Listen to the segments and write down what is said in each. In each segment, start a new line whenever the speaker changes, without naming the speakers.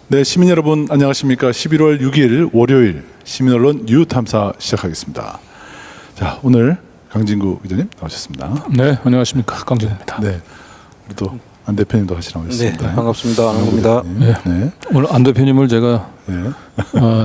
네, 시민 여러분 안녕하십니까? 11월 6일 월요일 시민언론 뉴탐사 시작하겠습니다. 자, 오늘 강진구 기자님 나오셨습니다.
네, 안녕하십니까? 강진구입니다.
네, 우리 또 안 대표님도 같이 나오셨습니다.
네, 반갑습니다. 안입니다.
네. 네. 오늘 안 대표님을 제가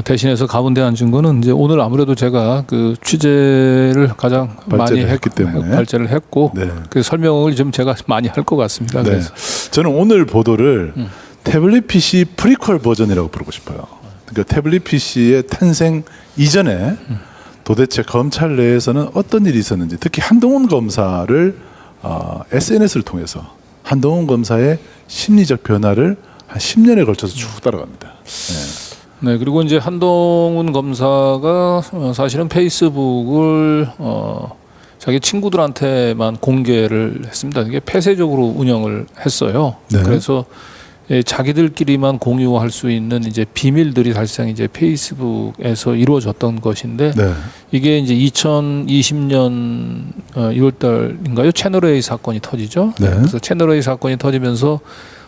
대신해서 가운데 앉은 거는 이제 오늘 아무래도 제가 그 취재를 가장 많이 했기 때문에 발제를 했고 그 설명을 좀 제가 많이 할 것 같습니다.
네.
그래서
저는 오늘 보도를 태블릿 PC 프리퀄 버전이라고 부르고 싶어요. 그러니까 태블릿 PC의 탄생 이전에 도대체 검찰 내에서는 어떤 일이 있었는지, 특히 한동훈 검사를 SNS를 통해서 한동훈 검사의 심리적 변화를 한 10년에 걸쳐서 쭉 따라갑니다.
네, 그리고 이제 한동훈 검사가 사실은 페이스북을 자기 친구들한테만 공개를 했습니다. 이게 폐쇄적으로 운영을 했어요. 네. 그래서 자기들끼리만 공유할 수 있는 이제 비밀들이 사실상 이제 페이스북에서 이루어졌던 것인데 이게 이제 2020년 2월달인가요? 채널A 사건이 터지죠. 그래서 채널A 사건이 터지면서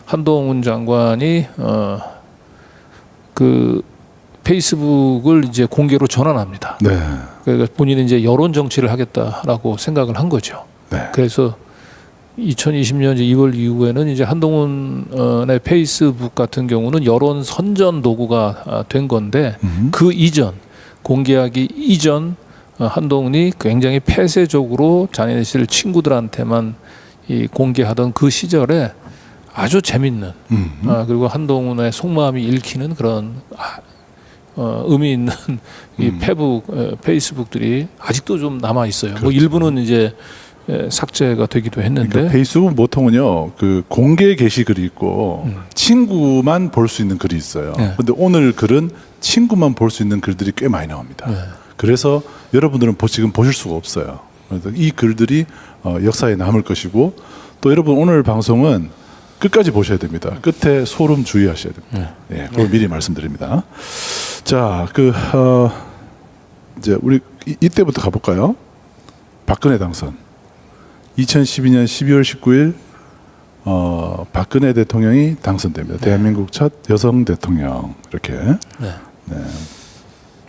한동훈 장관이 그 페이스북을 이제 공개로 전환합니다. 그러니까 본인은 이제 여론 정치를 하겠다라고 생각을 한 거죠. 그래서 2020년 2월 이후에는 이제 한동훈의 페이스북 같은 경우는 여론 선전 도구가 된 건데 그 이전 공개하기 이전 한동훈이 굉장히 폐쇄적으로 자신의 친구들한테만 공개하던 그 시절에 아주 재밌는 그리고 한동훈의 속마음이 읽히는 그런 의미 있는 이 페이스북들이 아직도 좀 남아 있어요. 그렇죠. 뭐 일부는 이제 삭제가 되기도 했는데.
그러니까 페이스북은 보통은요, 그 공개 게시글이 있고 친구만 볼 수 있는 글이 있어요. 근데 오늘 글은 친구만 볼 수 있는 글들이 꽤 많이 나옵니다. 그래서 여러분들은 지금 보실 수가 없어요. 그래서 이 글들이 역사에 남을 것이고, 또 여러분 오늘 방송은 끝까지 보셔야 됩니다. 끝에 소름 주의하셔야 됩니다. 그걸 미리 말씀드립니다. 자, 이제 우리 이때부터 가볼까요? 박근혜 당선. 2012년 12월 19일 박근혜 대통령이 당선됩니다. 대한민국 첫 여성 대통령 이렇게.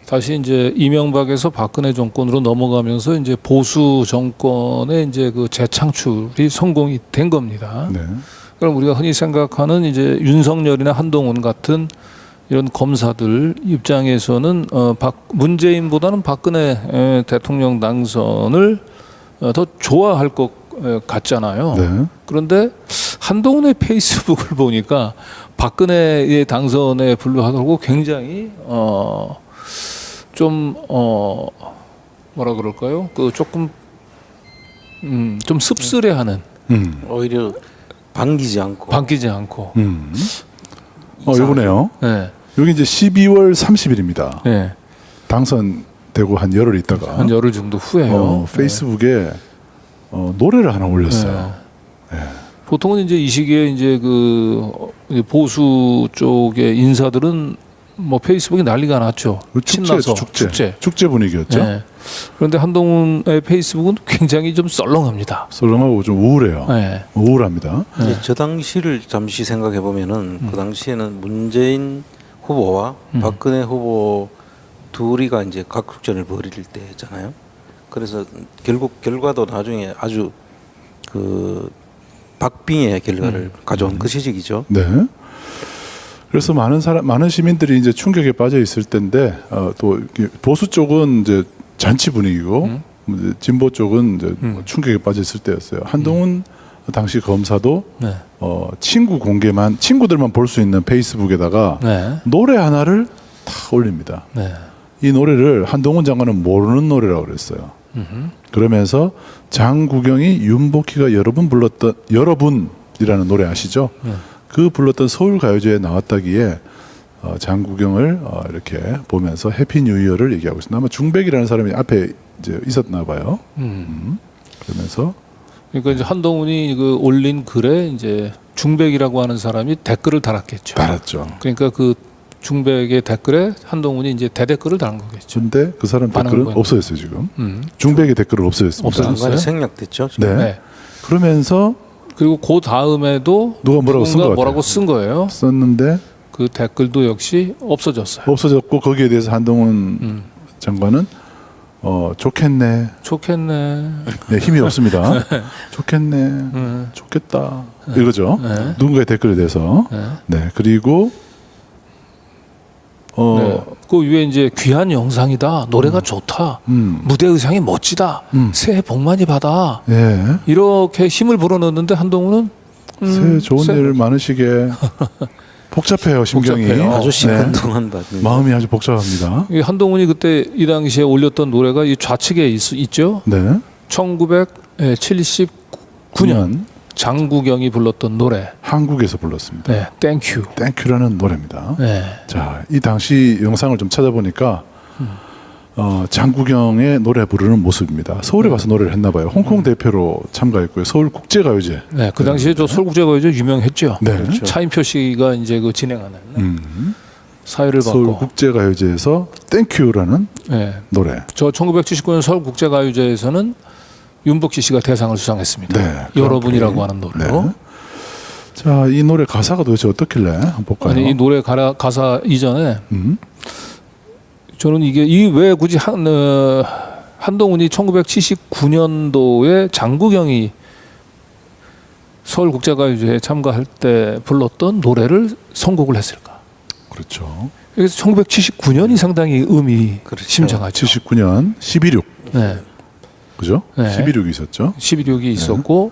다시 이제 이명박에서 박근혜 정권으로 넘어가면서 이제 보수 정권의 이제 그 재창출이 성공이 된 겁니다. 그럼 우리가 흔히 생각하는 이제 윤석열이나 한동훈 같은 이런 검사들 입장에서는 문재인보다는 박근혜 대통령 당선을 더 좋아할 것 같잖아요. 그런데 한동훈의 페이스북을 보니까 박근혜의 당선에 불과하고 굉장히 좀 뭐라 그럴까요? 그 조금 좀 씁쓸해하는
오히려 반기지 않고.
이거네요. 여기 이제 12월 30일입니다. 당선되고 한 열흘 있다가
한 열흘 정도 후에요.
페이스북에 노래를 하나 올렸어요.
보통은 이제 이 시기에 이제 그 보수 쪽의 인사들은 뭐 페이스북이 난리가 났죠. 신나서
축제 분위기였죠.
그런데 한동훈의 페이스북은 굉장히 좀 썰렁합니다.
썰렁하고 좀 우울해요. 우울합니다.
저 당시를 잠시 생각해 보면은 그 당시에는 문재인 후보와 박근혜 후보 둘이가 이제 각국전을 벌일 때잖아요. 그래서 결국 결과도 나중에 아주 그 박빙의 결과를 가져온 그 시기죠.
그래서 많은 시민들이 이제 충격에 빠져 있을 텐데 또 보수 쪽은 이제 잔치 분위기고 진보 쪽은 이제 충격에 빠져 있을 때였어요. 한동훈 당시 검사도 친구들만 볼 수 있는 페이스북에다가 노래 하나를 탁 올립니다. 이 노래를 한동훈 장관은 모르는 노래라고 그랬어요. 그러면서 장국영이 윤복희가 여러분이라는 노래 아시죠? 그 불렀던 서울가요제에 나왔다기에 장국영을 이렇게 보면서 해피 뉴 이어를 얘기하고 있습니다. 아마 중백이라는 사람이 앞에 이제 있었나 봐요. 그러면서
그러니까 이제 한동훈이 그 올린 글에 이제 중백이라고 하는 사람이 댓글을 달았겠죠. 그러니까 그 중백의 댓글에 한동훈이 이제 대댓글을 달은 거겠죠.
근데 그 사람 댓글은 없어졌어요 지금. 중백의 댓글을 없어졌습니다.
없어졌어요? 생략됐죠.
그러면서
그리고 그 다음에도
누가 뭐라고 쓴 거예요.
쓴 거예요.
썼는데
그 댓글도 역시 없어졌어요.
없어졌고 거기에 대해서 한동훈 장관은 좋겠네.
좋겠네.
네, 힘이 없습니다. 좋겠네. 좋겠다. 이거죠. 누군가의 댓글에 대해서. 네. 그리고
네. 그 위에 이제 귀한 영상이다. 노래가 좋다. 무대 의상이 멋지다. 새해 복 많이 받아.
예.
이렇게 힘을 불어넣는데 한동훈은
새해 좋은 일 많으시게. 복잡해요, 심경이.
복잡해요.
아주 시큰둥한 받는
마음이 아주 복잡합니다.
이 한동훈이 그때 이 당시에 올렸던 노래가 이 좌측에 있죠.
네.
1979년 장구경이 불렀던 노래.
한국에서 불렀습니다.
네, 땡큐.
땡큐라는 노래입니다.
네.
자, 이 당시 영상을 좀 찾아보니까 장구경의 노래 부르는 모습입니다. 서울에 가서 노래를 했나 봐요. 홍콩 대표로 참가했고요. 서울 국제가요제.
네, 그 당시에 저 서울국제가요제 유명했죠.
네.
그렇죠. 차인표 씨가 이제 그 진행하는 사회를
서울
받고.
국제가요제에서 땡큐라는
네.
노래.
저 1979년 서울국제가요제에서는 윤복희 씨가 대상을 수상했습니다.
네,
여러분이라고 하는 노래로.
네. 자, 이 노래 가사가 도대체 어떻길래 한번 볼까요?
아니 이 노래 가사 이전에 저는 이게 왜 굳이 한동훈이 1979년도에 장구경이 서울국제가요제에 참가할 때 불렀던 노래를 선곡을 했을까?
그렇죠.
그래서 1979년이 상당히 의미심장하죠.
79년 12.6.
네.
그죠?
네.
12.6이 있었죠.
12.6이 있었고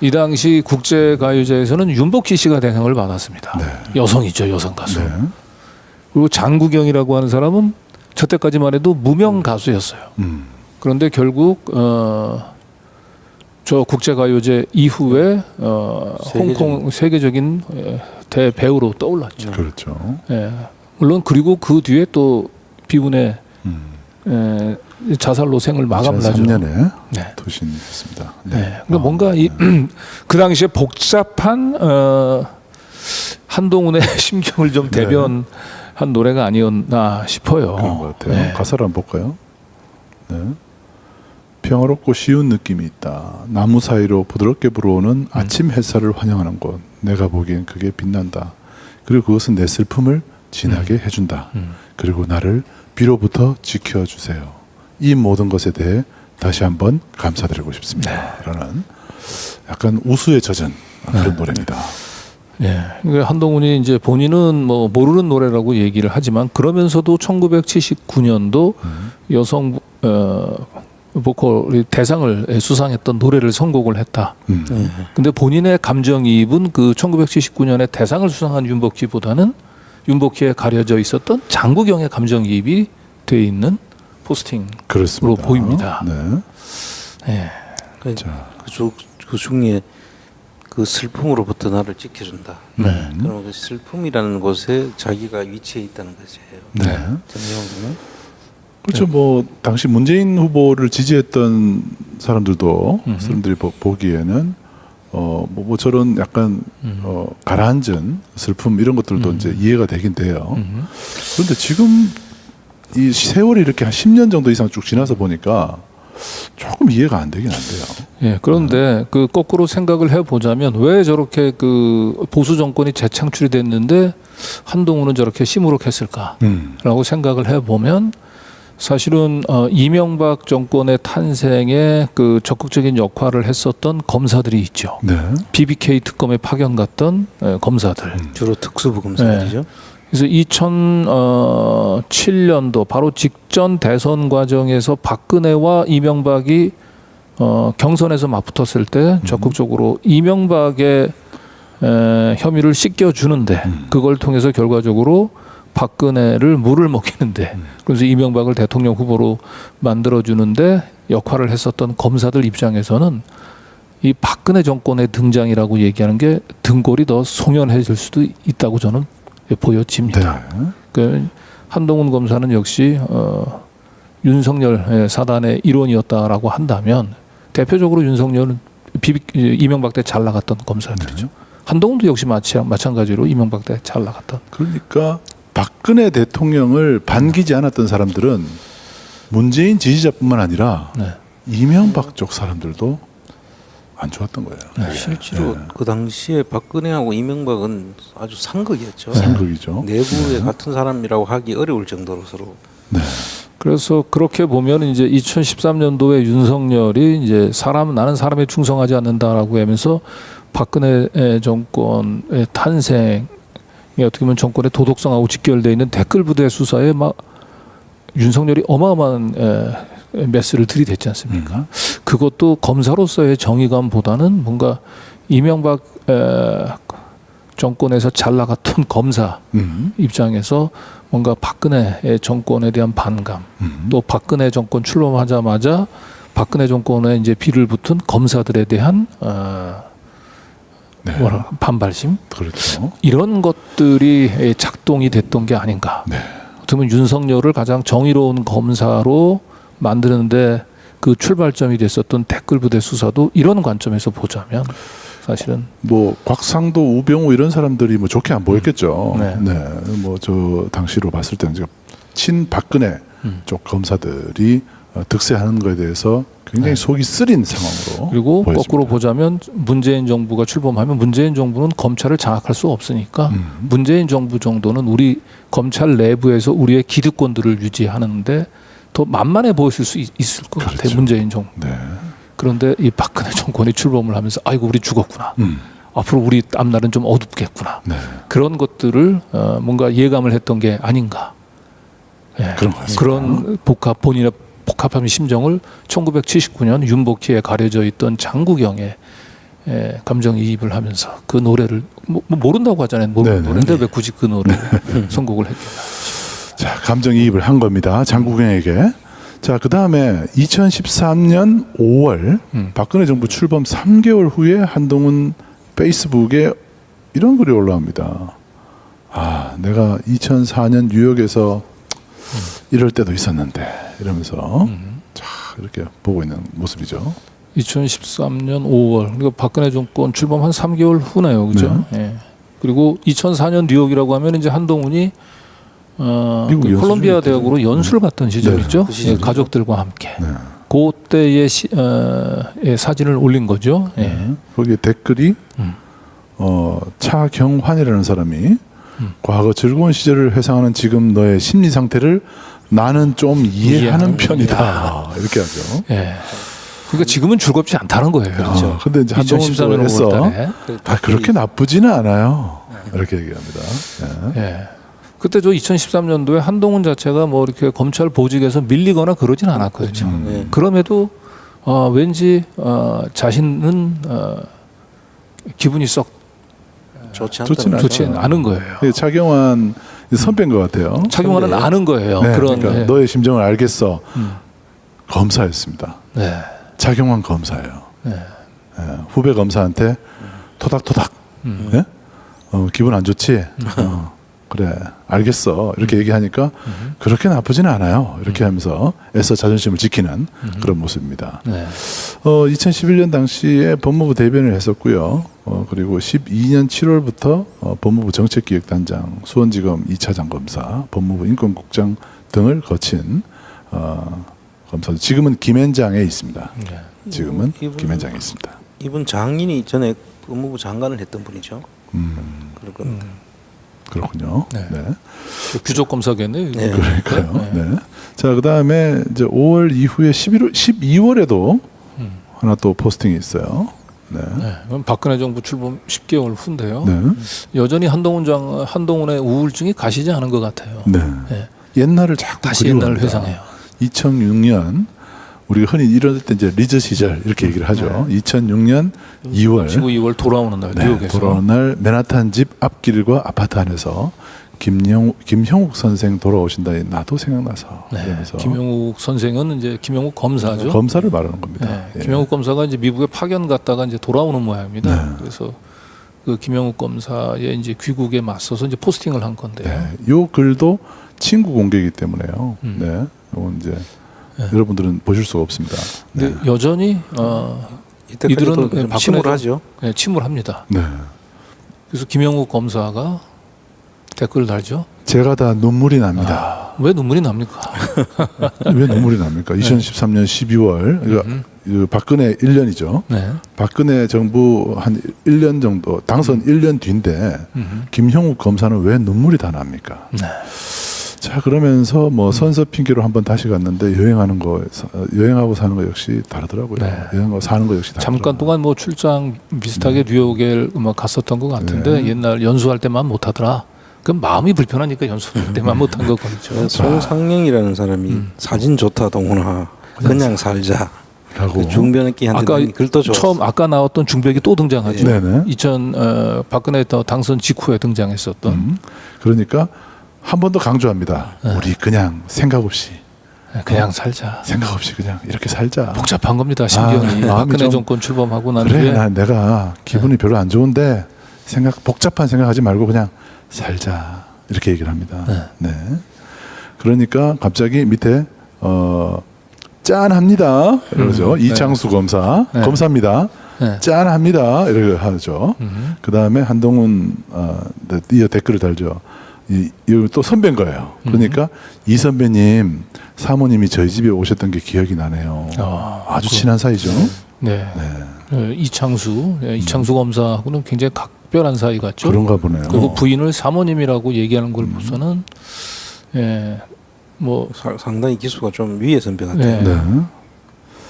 이 당시 국제가요제에서는 윤복희 씨가 대상을 받았습니다.
네.
여성이죠, 여성 가수.
네.
그리고 장구경이라고 하는 사람은 저 때까지만 해도 무명 가수였어요. 그런데 결국 저 국제가요제 이후에 홍콩 세계적인 대배우로 떠올랐죠.
그렇죠.
예. 물론 그리고 그 뒤에 또 비운의 자살로 생을 마감을 하죠.
2003년에
네.
도신했습니다.
네. 그러니까 뭔가 그 당시에 복잡한 한동훈의 심경을 좀 대변한 노래가 아니었나 싶어요.
그런 것 같아요.
네.
가사를 한번 볼까요? 네. 평화롭고 쉬운 느낌이 있다. 나무 사이로 부드럽게 불어오는 아침 햇살을 환영하는 곳. 내가 보기엔 그게 빛난다. 그리고 그것은 내 슬픔을 진하게 해준다. 그리고 나를 비로부터 지켜주세요. 이 모든 것에 대해 다시 한번 감사드리고 싶습니다. 라는 약간 우수에 젖은 그런 노래입니다.
예. 그러니까 한동훈이 이제 본인은 뭐 모르는 노래라고 얘기를 하지만 그러면서도 1979년도 여성 보컬 대상을 수상했던 노래를 선곡을 했다. 근데 본인의 감정이입은 그 1979년에 대상을 수상한 윤복희보다는 윤복희에 가려져 있었던 장구경의 감정이입이 돼 있는 포스팅으로
그렇습니다.
보입니다.
네.
예.
그 중에 그 슬픔으로부터 나를 지켜준다. 그럼 그 슬픔이라는 곳에 자기가 위치해 있다는 것이에요.
네.
정리하면
그렇죠. 뭐 당시 문재인 후보를 지지했던 사람들도 사람들이 보기에는 뭐 저런 약간 가라앉은 슬픔 이런 것들도 이제 이해가 되긴 돼요. 그런데 지금 이 세월이 이렇게 한 10년 정도 이상 쭉 지나서 보니까 조금 이해가 안 되긴 한데요.
예, 그런데 그 거꾸로 생각을 해보자면 왜 저렇게 그 보수 정권이 재창출이 됐는데 한동훈은 저렇게 시무룩했을까라고 생각을 해보면 사실은 이명박 정권의 탄생에 그 적극적인 역할을 했었던 검사들이 있죠.
네.
BBK 특검에 파견 갔던 검사들.
주로 특수부 검사들이죠.
그래서 2007년도 바로 직전 대선 과정에서 박근혜와 이명박이 경선에서 맞붙었을 때 적극적으로 이명박의 혐의를 씻겨주는데 그걸 통해서 결과적으로 박근혜를 물을 먹이는데 그래서 이명박을 대통령 후보로 만들어주는데 역할을 했었던 검사들 입장에서는 이 박근혜 정권의 등장이라고 얘기하는 게 등골이 더 송연해질 수도 있다고 저는 보여집니다.
네.
그 한동훈 검사는 역시 윤석열 사단의 일원이었다라고 한다면 대표적으로 윤석열은 이명박 때 잘 나갔던 검사들이죠. 한동훈도 역시 마찬가지로 이명박 때 잘 나갔던.
그러니까 박근혜 대통령을 반기지 않았던 사람들은 문재인 지지자뿐만 아니라 이명박 쪽 사람들도 안 좋았던 거예요.
네. 실제로 그 당시에 박근혜하고 이명박은 아주 상극이었죠.
상극이죠.
내부에 같은 사람이라고 하기 어려울 정도로 서로.
네.
그래서 그렇게 보면 이제 2013년도에 윤석열이 이제 나는 사람에 충성하지 않는다라고 하면서 박근혜 정권의 탄생이 어떻게 보면 정권의 도덕성하고 직결되어 있는 댓글 부대 수사에 막 윤석열이 어마어마한 메스를 들이댔지 않습니까? 그것도 검사로서의 정의감보다는 뭔가 이명박 정권에서 잘 나갔던 검사 입장에서 뭔가 박근혜 정권에 대한 반감, 또 박근혜 정권 출범하자마자 박근혜 정권에 이제 비를 붙은 검사들에 대한
네.
반발심,
그렇죠.
이런 것들이 작동이 됐던 게 아닌가.
네.
어떻게 보면 윤석열을 가장 정의로운 검사로 만드는데 그 출발점이 됐었던 댓글 부대 수사도 이런 관점에서 보자면 사실은
뭐 곽상도, 우병우 이런 사람들이 뭐 좋게 안 보였겠죠.
네.
뭐 저 당시로 봤을 때는 친 박근혜 쪽 검사들이 득세하는 것에 대해서 굉장히 속이 쓰린 상황으로
그리고
보여집니다.
거꾸로 보자면 문재인 정부가 출범하면 문재인 정부는 검찰을 장악할 수 없으니까 문재인 정부 정도는 우리 검찰 내부에서 우리의 기득권들을 유지하는데 더 만만해 보였을 수 있을 것 같아요.
그렇죠.
문재인 정부.
네.
그런데 이 박근혜 정권이 출범을 하면서 아이고 우리 죽었구나. 앞으로 우리 앞날은 좀 어둡겠구나.
네.
그런 것들을 뭔가 예감을 했던 게 아닌가. 예.
그런 것 같습니다.
그런 본인의 복합한 심정을 1979년 윤복희에 가려져 있던 장국영의 감정이입을 하면서 그 노래를 모른다고 하잖아요. 모르는 노래인데 왜 굳이 그 노래를 선곡을 했겠나.
자, 감정이입을 한 겁니다. 장국영에게. 자, 그 다음에 2013년 5월 박근혜 정부 출범 3개월 후에 한동훈 페이스북에 이런 글이 올라옵니다. 아, 내가 2004년 뉴욕에서 이럴 때도 있었는데 이러면서 자, 이렇게 보고 있는 모습이죠.
2013년 5월 그러니까 박근혜 정권 출범 한 3개월 후네요, 그죠?
네.
예. 그리고 2004년 뉴욕이라고 하면 이제 한동훈이
미국
콜롬비아
연수
대학으로 연수를 갔던 시절이죠.
네, 그 시절이죠.
예, 가족들과 함께.
네.
그때의 사진을 올린 거죠. 예.
거기에 댓글이 차경환이라는 사람이 과거 즐거운 시절을 회상하는 지금 너의 심리 상태를 나는 좀 이해하는 편이다. 이렇게 하죠.
예. 그러니까 지금은 즐겁지 않다는 거예요. 그렇죠.
근데 이제 한동훈
2014년
씨에서
5월달에
그렇게 나쁘지는 않아요. 이렇게 얘기합니다. 예.
예. 그때 저 2013년도에 한동훈 자체가 뭐 이렇게 검찰 보직에서 밀리거나 그러진 않았거든요.
네.
그럼에도 왠지 자신은 기분이 썩
좋지
않은 거예요.
차경환 선배인 것 같아요.
차경환은 아는 거예요.
네,
그런
그러니까 너의 심정을 알겠어. 검사였습니다.
네.
차경환 검사예요.
네.
예, 후배 검사한테 토닥토닥. 예? 기분 안 좋지? 그래 알겠어 이렇게 얘기하니까 그렇게 나쁘지는 않아요 이렇게 하면서 애써 자존심을 지키는 그런 모습입니다.
네.
2011년 당시에 법무부 대변을 했었고요. 그리고 12년 7월부터 법무부 정책기획단장, 수원지검 2차장 검사, 법무부 인권국장 등을 거친 검사. 지금은 김앤장에 있습니다.
네.
지금은 김앤장에 있습니다.
이분 장인이 전에 법무부 장관을 했던 분이죠. 그럴 겁니다.
그렇군요.
네.
네.
규적 검사겠네요.
네.
그러니까요. 네. 자, 그다음에 이제 5월 이후에 12월에도 하나 또 포스팅이 있어요. 네.
네. 그럼 박근혜 정부 출범 10개월 후인데요.
네.
여전히 한동훈의 우울증이 가시지 않은 것 같아요.
네.
네.
옛날을 자꾸
다시
그리워합니다.
옛날을 회상해요.
2006년 우리가 흔히 이럴 때 이제 리즈 시절 이렇게 얘기를 하죠. 2006년 2월
2월 돌아오는 날
네,
뉴욕에서
돌아오는 날 맨하탄 집 앞길과 아파트 안에서 김형욱 선생 돌아오신다니 나도 생각나서
네.
이러면서
김영욱 선생은 이제 김영욱 검사죠.
검사를 말하는 겁니다.
네.
예.
김영욱 검사가 이제 미국에 파견 갔다가 이제 돌아오는 모양입니다.
네.
그래서 그 김영욱 검사의 이제 귀국에 맞서서 이제 포스팅을 한 건데요.
네. 요 글도 친구 공개이기 때문에요. 네. 이건 이제 여러분들은 보실 수가 없습니다. 네.
근데 여전히
이들은
박근혜
침울하죠.
네, 침울합니다.
네.
그래서 김영욱 검사가 댓글을 달죠.
제가 다 눈물이 납니다.
왜 눈물이 납니까?
왜 눈물이 납니까? 2013년 12월 이거 박근혜 1년이죠.
네.
박근혜 정부 한 1년 정도 당선 1년 뒤인데 김형욱 검사는 왜 눈물이 다 납니까?
네.
자 그러면서 뭐 선서 핑계로 한번 다시 갔는데 여행하고 사는 거 역시 다르더라고요.
네.
여행하고 사는 거 역시 다르더라고요.
잠깐 동안 뭐 출장 비슷하게 뉴욕에 뭐 갔었던 것 같은데 옛날 연수할 때만 못하더라. 그럼 마음이 불편하니까 연수할 때만 못한 거거든요.
송상영이라는 사람이 사진 좋다 동훈아 그냥 살자.
라고
중변기한테 글도 좋았어.
처음 아까 나왔던 중벽이 또 등장하죠.
네네.
박근혜 당선 직후에 등장했었던.
그러니까 한 번 더 강조합니다. 우리 그냥 생각 없이
그냥 살자.
생각 없이 그냥 이렇게 살자.
복잡한 겁니다. 신경이. 박근혜 정권 출범하고 난
그래,
뒤에
내가 기분이 별로 안 좋은데 복잡한 생각하지 말고 그냥 살자 이렇게 얘기를 합니다. 네. 그러니까 갑자기 밑에 짠합니다. 이러죠. 이창수 검사 검사입니다. 짠합니다. 이렇게 하죠. 그 다음에 한동훈 이어 댓글을 달죠. 이거 또 선배인 거예요. 그러니까 이 선배님 사모님이 저희 집에 오셨던 게 기억이 나네요. 아주 친한 사이죠.
네. 이창수 검사하고는 굉장히 각별한 사이 같죠.
그런가 보네요.
그리고 부인을 사모님이라고 얘기하는 걸 보서는 뭐
상당히 기수가 좀 위에 선배 같아요.
네.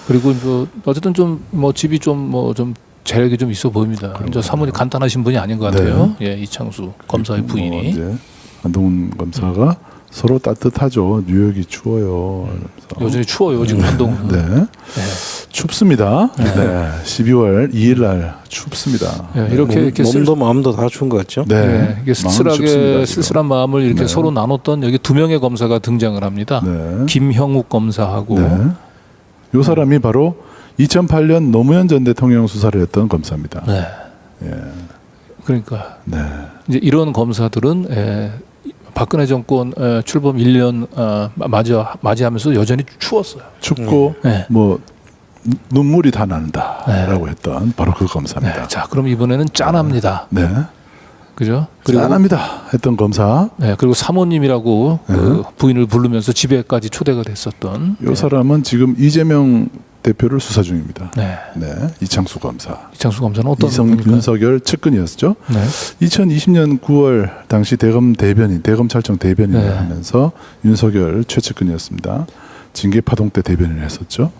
그리고 뭐 어쨌든 좀 뭐 집이 좀 재력이 좀 있어 보입니다. 이제 사모님 간단하신 분이 아닌 것 같아요. 예, 이창수 검사의 부인이.
이제 한동훈 검사가 서로 따뜻하죠. 뉴욕이 추워요.
여전히 추워요 지금 한동훈.
네. 춥습니다. 네. 12월 2일 날 춥습니다.
이렇게
몸도 마음도 다 추운 것 같죠.
네.
이게 쓸쓸한 마음을 이렇게 서로 나눴던 여기 두 명의 검사가 등장을 합니다. 김형욱 검사하고.
이 사람이 바로 2008년 노무현 전 대통령 수사를 했던 검사입니다.
네.
예.
그러니까 이제 이런 검사들은 박근혜 정권 출범 1년 맞이하면서 여전히 추웠어요.
춥고 뭐 눈물이 다 난다라고 했던 바로 그 검사입니다.
자, 그럼 이번에는 짠합니다.
네.
그죠? 그리고
짠합니다 했던 검사.
네, 그리고 사모님이라고 그 부인을 부르면서 집에까지 초대가 됐었던.
이 사람은 지금 이재명 대표를 수사 중입니다.
네.
이창수 검사.
이창수 검사는 어떤 분입니까?
윤석열 측근이었죠.
네.
2020년 9월 당시 대검찰청 대변인을 하면서 윤석열 최측근이었습니다. 징계 파동 때 대변인을 했었죠.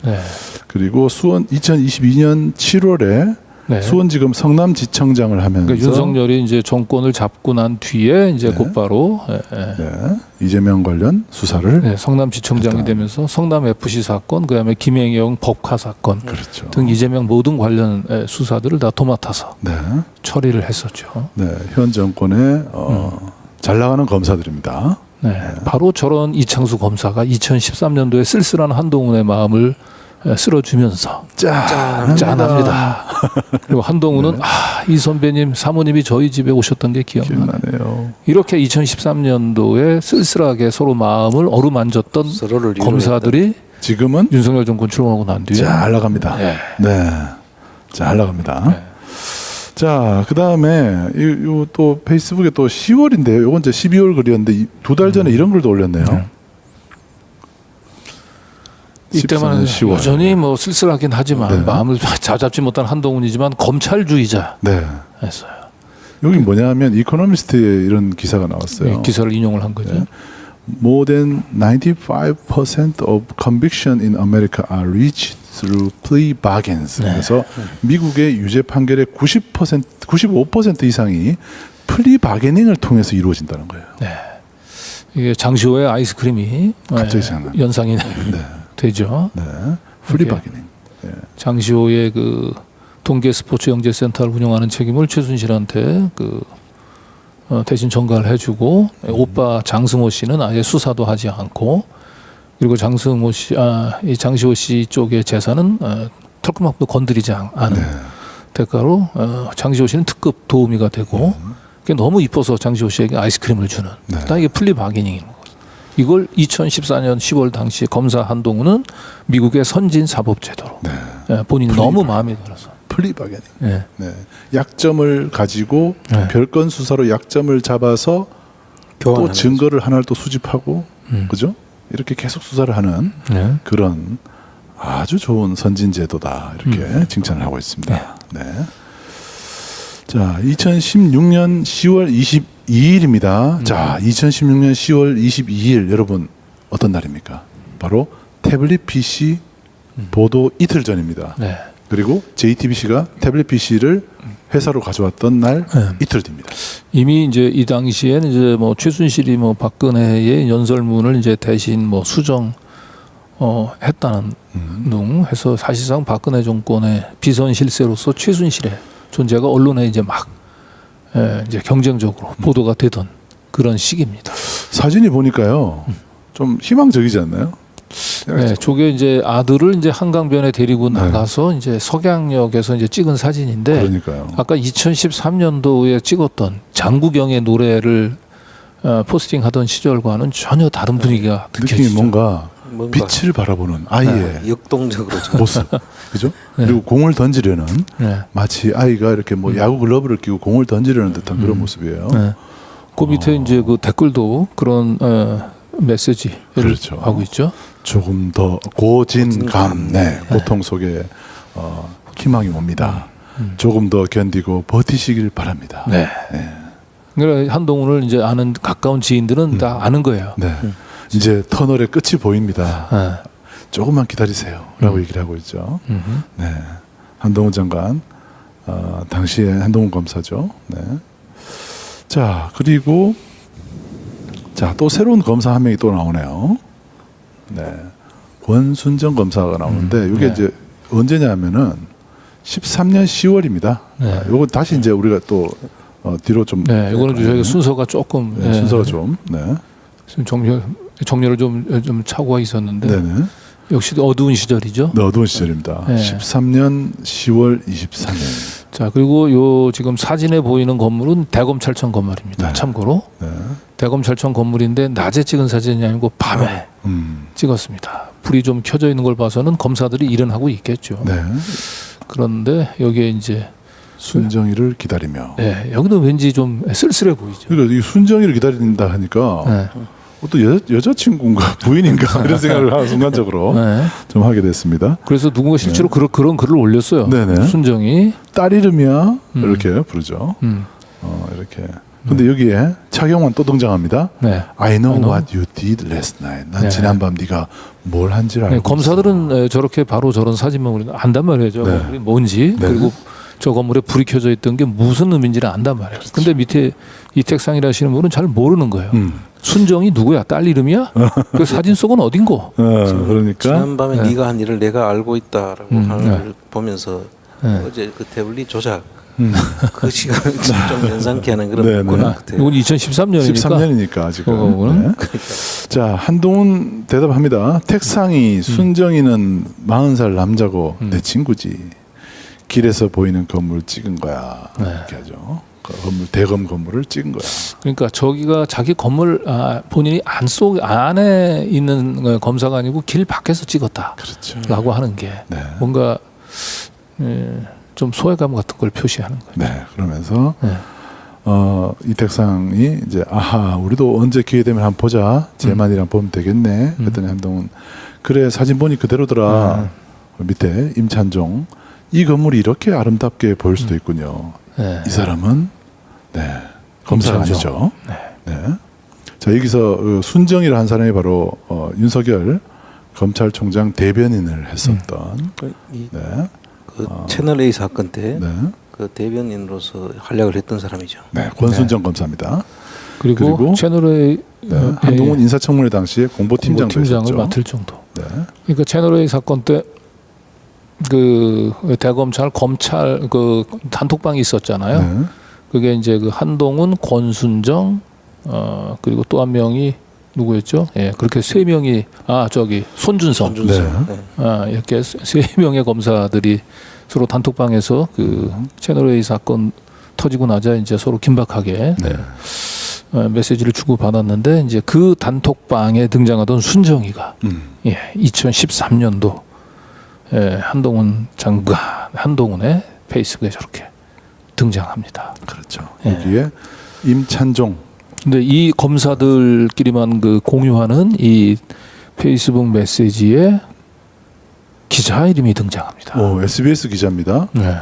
그리고 2022년 7월에 수원지검 성남지청장을 하면서
그러니까 윤석열이 이제 정권을 잡고 난 뒤에 이제 곧바로
이재명 관련 수사를
성남지청장이 되면서 성남 FC 사건, 그다음에 김행영 법카 사건 등 이재명 모든 관련 수사들을 다 도맡아서 처리를 했었죠.
현 정권의 잘 나가는 검사들입니다.
바로 저런 이창수 검사가 2013년도에 쓸쓸한 한동훈의 마음을 쓸어주면서 짠합니다. 그리고 한동훈은 이 선배님 사모님이 저희 집에 오셨던 게 기억나네요. 이렇게 2013년도에 쓸쓸하게 서로 마음을 어루만졌던 검사들이
지금은
윤석열 정권 출범하고 난 뒤에
잘 나갑니다. 잘 나갑니다. 자, 그 다음에 또 페이스북에 또 10월인데요. 이건 이제 12월 글이었는데 2달 전에 이런 글도 올렸네요.
이때만 여전히 뭐 쓸쓸하긴 하지만 마음을 잡지 못한 한동훈이지만 검찰주의자 했어요.
여기 뭐냐면 이코노미스트에 이런 기사가 나왔어요.
기사를 인용을 한 거죠.
More than 95% of conviction in America are reached through plea bargains. 그래서 미국의 유죄 판결의 95% 이상이 플리 바게닝을 통해서 이루어진다는 거예요.
이게 장시호의 아이스크림이
갑자기 생각나.
연상이 되죠.
플리 바게닝.
장시호의 그 동계 스포츠 영재센터를 운영하는 책임을 최순실한테 대신 전가를 해주고 오빠 장승호 씨는 아예 수사도 하지 않고, 그리고 이 장시호 씨 쪽의 재산은 털끝만큼도 건드리지 않은 대가로 장시호 씨는 특급 도우미가 되고, 그게 너무 이뻐서 장시호 씨에게 아이스크림을 주는. 다 이게 플리 바게닝인 거예요. 이걸 2014년 10월 당시 검사 한동훈은 미국의 선진 사법제도로 본인이 너무 마음에 들어서
플리 바게닝. 약점을 가지고 별건 수사로 약점을 잡아서 또 증거를 하나를 또 수집하고 그죠? 이렇게 계속 수사를 하는 그런 아주 좋은 선진 제도다 이렇게 칭찬을 하고 있습니다. 네. 자, 2016년 10월 22일입니다. 자, 2016년 10월 22일 여러분 어떤 날입니까? 바로 태블릿 PC 보도 이틀 전입니다. 네. 그리고 JTBC가 태블릿 PC를 회사로 가져왔던 날 이틀 뒤입니다.
이미 이제 이 당시에는 이제 뭐 최순실이 뭐 박근혜의 연설문을 이제 대신 뭐 수정 했다는 등 해서 사실상 박근혜 정권의 비선 실세로서 최순실의 존재가 언론에 이제 막 이제 경쟁적으로 보도가 되던 그런 시기입니다.
사진이 보니까요 좀 희망적이지 않나요?
네, 저게 이제 아들을 이제 한강변에 데리고 나가서 이제 석양역에서 이제 찍은 사진인데,
그러니까요.
아까 2013년도에 찍었던 장구경의 노래를 포스팅하던 시절과는 전혀 다른 분위기가 느껴지죠.
느낌이 뭔가 빛을 바라보는 아이의
역동적으로
모습, 그죠? 그리고 공을 던지려는 마치 아이가 이렇게 뭐 야구 글러브를 끼고 공을 던지려는 듯한 그런 모습이에요.
그 밑에 이제 그 댓글도 그런 메시지를
그렇죠.
하고 있죠.
조금 더 고진감, 고통 속에 희망이 옵니다. 조금 더 견디고 버티시길 바랍니다.
네. 그러니까 한동훈을 이제 아는 가까운 지인들은 다 아는 거예요.
네. 이제 터널의 끝이 보입니다. 조금만 기다리세요라고 얘기를 하고 있죠. 네. 한동훈 장관, 당시에 한동훈 검사죠. 네. 자, 그리고 자, 또 새로운 검사 한 명이 또 나오네요. 네. 권순정 검사가 나오는데 이게 이제 언제냐면은 13년 10월입니다. 요거 다시 이제 우리가 또 뒤로 좀
이거는 저희가 순서가 조금
순서가 좀
지금 정렬을 좀 착오가 있었는데
네네.
역시 어두운 시절이죠.
네, 어두운 시절입니다. 13년 10월 23일.
자, 그리고 요 지금 사진에 보이는 건물은 대검찰청 건물입니다. 참고로 대검찰청 건물인데 낮에 찍은 사진이 아니고 밤에 찍었습니다. 불이 좀 켜져 있는 걸 봐서는 검사들이 일은 하고 있겠죠. 그런데 여기에 이제
순정이를 기다리며.
여기도 왠지 좀 쓸쓸해 보이죠.
그러니까 이 순정이를 기다린다 하니까 또 여자친구인가 부인인가 이런 생각을 하는 순간적으로 좀 하게 됐습니다.
그래서 누군가 실제로 그런 글을 올렸어요. 순정이
딸 이름이야 이렇게 부르죠. 이렇게. 근데 여기에 차경원 또 등장합니다. I know what you did last night. 난 지난밤 네가 뭘 한지를 알고
검사들은
있어.
저렇게 바로 저런 사진만 우리는 안단 말이죠. 뭔지 그리고 저 건물에 불이 켜져 있던 게 무슨 의미인지를 안단 말이에요. 근데 밑에 이택상이라 하시는 분은 잘 모르는 거예요. 순정이 누구야? 딸 이름이야? 그 사진 속은 어딘고?
그러니까
지난밤에 네가 한 일을 내가 알고 있다라고 하는 걸 보면서 어제 그 태블릿 조작 그 시간을 좀 연상케 하는 그런 문구 같아요.
이건 2013년이니까.
13년이니까 지금. 자, 한동훈 대답합니다. 택상이 순정이는 40살 남자고 내 친구지. 길에서 보이는 건물 찍은 거야. 이렇게 하죠. 건물, 대검 건물을 찍은 거야.
그러니까 저기가 자기 건물 본인이 안에 있는 검사가 아니고 길 밖에서 찍었다.
그렇죠.
라고 하는 게 뭔가 좀 소외감 같은 걸 표시하는 거예요.
네, 그러면서 이택상이 이제 우리도 언제 기회 되면 한번 보자. 쟤만이랑 보면 되겠네. 그랬더니 한동훈 그래 사진 보니 그대로더라. 밑에 임찬종 이 건물이 이렇게 아름답게 보일 수도 있군요. 이 사람은 검사가 아니죠. 자, 여기서 순정이라 한 사람이 바로 윤석열 검찰총장 대변인을 했었던
그 채널 A 사건 때 그 대변인으로서 활약을 했던 사람이죠.
권순정 검사입니다.
그리고 채널A
한동훈 인사청문회 당시에 공보팀장을
맡을 정도. 그러니까 채널A 사건 때 그 대검찰 검찰 그 단톡방이 있었잖아요. 그게 이제 그 한동훈, 권순정 그리고 또 한 명이 누구였죠? 그렇게 세 명이 손준성. 이렇게 세 명의 검사들이 서로 단톡방에서 그 채널A 사건 터지고 나자 이제 서로 긴박하게 메시지를 주고 받았는데 이제 그 단톡방에 등장하던 순정이가 2013년도 한동훈 장관, 한동훈의 페이스북에 저렇게 등장합니다.
그렇죠. 여기에 임찬종
근데 이 검사들끼리만 그 공유하는 이 페이스북 메시지에 기자 이름이 등장합니다.
SBS 기자입니다.
네.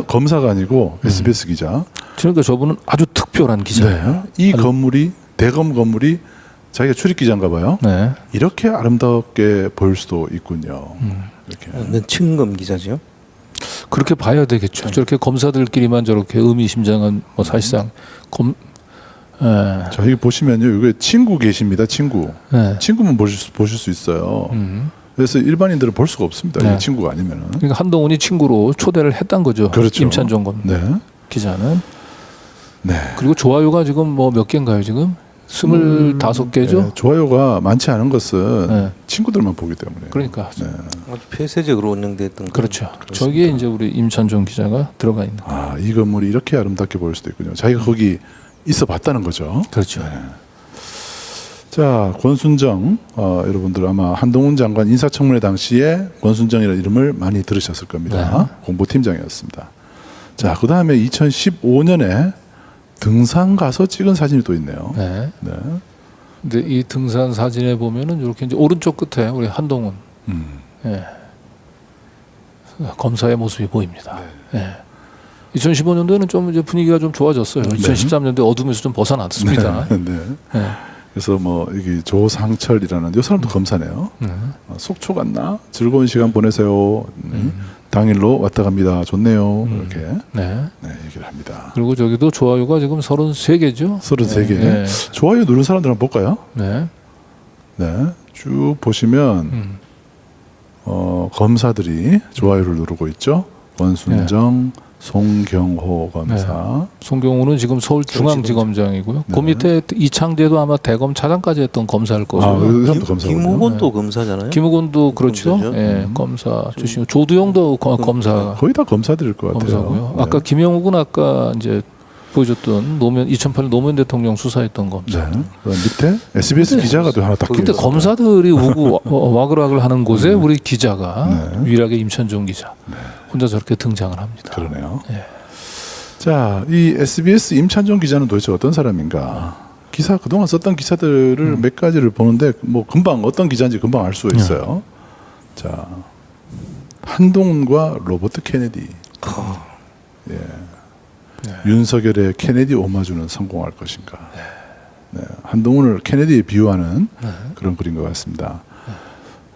검사가 아니고 SBS 기자.
그러니까 저분은 아주 특별한 기자예요.
네. 이 건물이 대검 건물이 자기가 출입 기자인가 봐요.
네.
이렇게 아름답게 보일 수도 있군요. 이렇게.
친검 기자죠.
그렇게 봐야 되겠죠. 저렇게 검사들끼리만 저렇게 의미심장한 뭐 사실상
자, 여기 보시면요, 이게 친구 계십니다. 친구.
네.
친구만 보실 수 있어요. 그래서 일반인들은 볼 수가 없습니다.
네.
이 친구가 아니면은.
그러니까 한동훈이 친구로 초대를 했던 거죠.
그렇죠.
임찬종
네.
기자는.
네.
그리고 좋아요가 지금 뭐 몇 개인가요 지금? 25개죠.
네. 좋아요가 많지 않은 것은
네.
친구들만 보기 때문에.
그러니까.
네.
아주 폐쇄적으로 운영됐던.
그렇죠. 저기에 이제 우리 임찬종 기자가 들어가 있는 거예요.
이 건물이 이렇게 아름답게 보일 수도 있군요. 자기가 거기 있어 봤다는 거죠.
그렇죠.
네. 자, 권순정, 여러분들 아마 한동훈 장관 인사청문회 당시에 권순정이라는 이름을 많이 들으셨을 겁니다.
네.
공보팀장이었습니다. 자, 그 다음에 2015년에 등산 가서 찍은 사진이 또 있네요.
네.
네.
근데 이 등산 사진에 보면은 이렇게 이제 오른쪽 끝에 우리 한동훈 예. 검사의 모습이 보입니다. 예. 2015년도에는 좀 이제 분위기가 좀 좋아졌어요. 2013년도에 어둠에서 좀 벗어났습니다.
네. 네.
예.
그래서 뭐 여기 조상철이라는 이 사람도 검사네요. 속초 갔나? 즐거운 시간 보내세요. 당일로 왔다 갑니다. 좋네요. 이렇게
네.
얘기를 합니다.
그리고 저기도 좋아요가 지금 33개죠.
33개.
네.
좋아요 누른 사람들 한번 볼까요?
네.
네. 쭉 보시면 검사들이 좋아요를 누르고 있죠. 원순정, 송경호 검사.
송경호는 지금 서울중앙지검장이고요. 그 밑에 이창재도 아마 대검 차장까지 했던 검사일 거고요.
이 사람도 검사군요.
김우곤도 검사잖아요.
김우곤도 그렇죠.
검사죠.
예, 검사 출신. 조두영도 검사.
거의 다 검사들일 것 같아요.
검사고요.
네.
아까 김영욱은 아까 이제 보여줬던 2008년 노무현 대통령 수사했던 검사.
네. 그다음 밑에 SBS 기자가 또 하나 딱
근데
끼었어요.
검사들이 오고 와글와글 하는 곳에 우리 기자가 유일하게 임찬종 기자 혼자 저렇게 등장을 합니다.
그러네요.
예.
자, 이 SBS 임찬종 기자는 도대체 어떤 사람인가? 기사 그동안 썼던 기사들을 몇 가지를 보는데 뭐 금방 어떤 기자인지 금방 알 수가 있어요. 자, 한동훈과 로버트 케네디. 예. 윤석열의 케네디 오마주는 성공할 것인가? 네. 한동훈을 케네디에 비유하는 그런 그림 것 같습니다.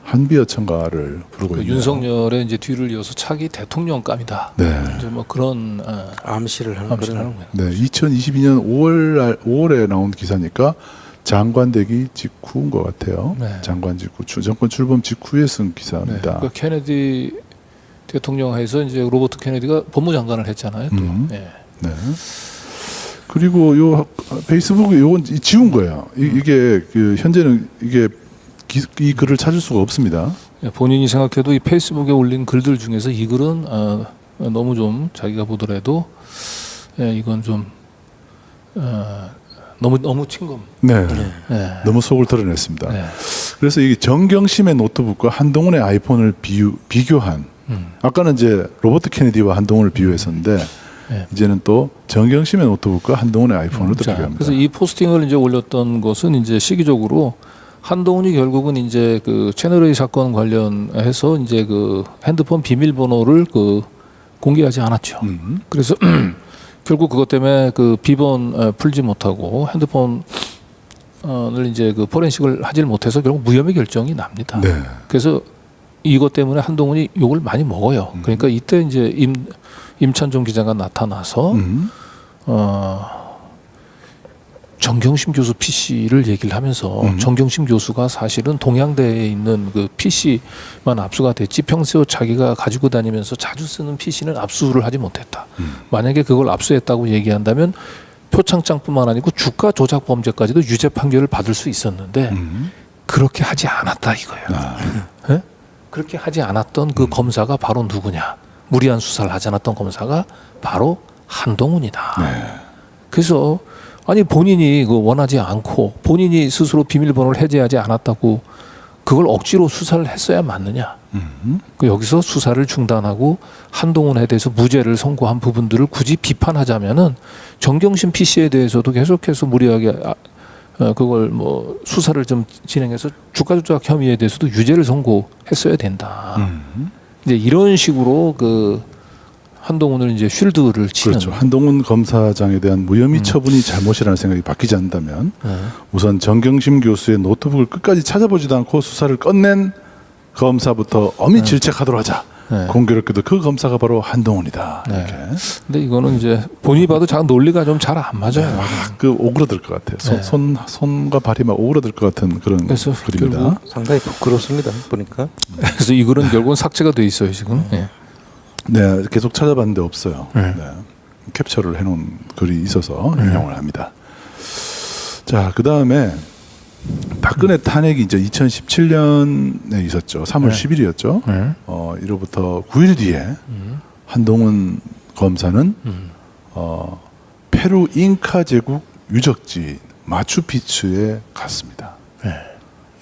한비어천가를 부르고 있네요.
윤석열의 이제 뒤를 이어서 차기 대통령감이다.
네.
이제 뭐 그런
암시를 하는
암시를
거예요.
하는 거예요.
네, 2022년 5월에 나온 기사니까 장관 되기 직후인 것 같아요.
네.
장관 직후, 정권 출범 직후에 쓴
네.
기사입니다.
그러니까 케네디 대통령 해서 이제 로버트 케네디가 법무장관을 했잖아요. 또. 네.
네. 그리고 요 페이스북에 요건 지운 거예요. 이게 그 현재는 이게 이 글을 찾을 수가 없습니다.
본인이 생각해도 이 페이스북에 올린 글들 중에서 이 글은 너무 좀 자기가 보더라도 이건 좀 너무 친검.
네.
네.
너무 속을 드러냈습니다.
네.
그래서 이 정경심의 노트북과 한동훈의 아이폰을 비교한 아까는 이제 로버트 케네디와 한동훈을 비교했었는데
네.
이제는 또 정경심의 노트북과 한동훈의 아이폰을 또 비교합니다.
그래서 이 포스팅을 이제 올렸던 것은 이제 시기적으로 한동훈이 결국은 이제 그 채널A 사건 관련해서 이제 그 핸드폰 비밀번호를 그 공개하지 않았죠. 그래서 결국 그것 때문에 그 비번 풀지 못하고 핸드폰을 이제 그 포렌식을 하질 못해서 결국 무혐의 결정이 납니다.
네.
그래서 이것 때문에 한동훈이 욕을 많이 먹어요. 그러니까 이때 이제 임찬종 기자가 나타나서 정경심 교수 PC를 얘기를 하면서 정경심 교수가 사실은 동양대에 있는 그 PC만 압수가 됐지 평소 자기가 가지고 다니면서 자주 쓰는 PC는 압수를 하지 못했다. 만약에 그걸 압수했다고 얘기한다면 표창장뿐만 아니고 주가 조작 범죄까지도 유죄 판결을 받을 수 있었는데 그렇게 하지 않았다 이거예요. 네? 그렇게 하지 않았던 그 검사가 바로 누구냐? 무리한 수사를 하지 않았던 검사가 바로 한동훈이다.
네.
그래서 아니 본인이 그 원하지 않고 본인이 스스로 비밀번호를 해제하지 않았다고 그걸 억지로 수사를 했어야 맞느냐? 여기서 수사를 중단하고 한동훈에 대해서 무죄를 선고한 부분들을 굳이 비판하자면은 정경심 PC에 대해서도 계속해서 무리하게 그걸 뭐 수사를 좀 진행해서 주가 조작 혐의에 대해서도 유죄를 선고했어야 된다. 이제 이런 식으로 그 한동훈을 이제 쉴드를 치는.
그렇죠. 한동훈 검사장에 대한 무혐의 처분이 잘못이라는 생각이 바뀌지 않는다면 우선 정경심 교수의 노트북을 끝까지 찾아보지도 않고 수사를 끝낸 검사부터 엄히 질책하도록 하자. 공교롭게도 그 검사가 바로 한동훈이다. 이렇게.
근데 이거는 이제 본인이 봐도 자 논리가 좀 잘 안 맞아요.
그 오그라들 것 같아요. 손과 발이 막 오그라들 것 같은 그런 그림입니다.
상당히 부끄럽습니다. 보니까.
그래서 이 글은 결국은 삭제가 돼 있어요 지금.
네, 계속 찾아봤는데 없어요. 네. 캡처를 해놓은 글이 있어서 인용을 합니다. 자, 그 다음에 박근혜 탄핵이 이제 2017년에 있었죠. 3월 10일이었죠. 이로부터 9일 뒤에 한동훈 검사는 페루 잉카 제국 유적지 마추픽추에 갔습니다.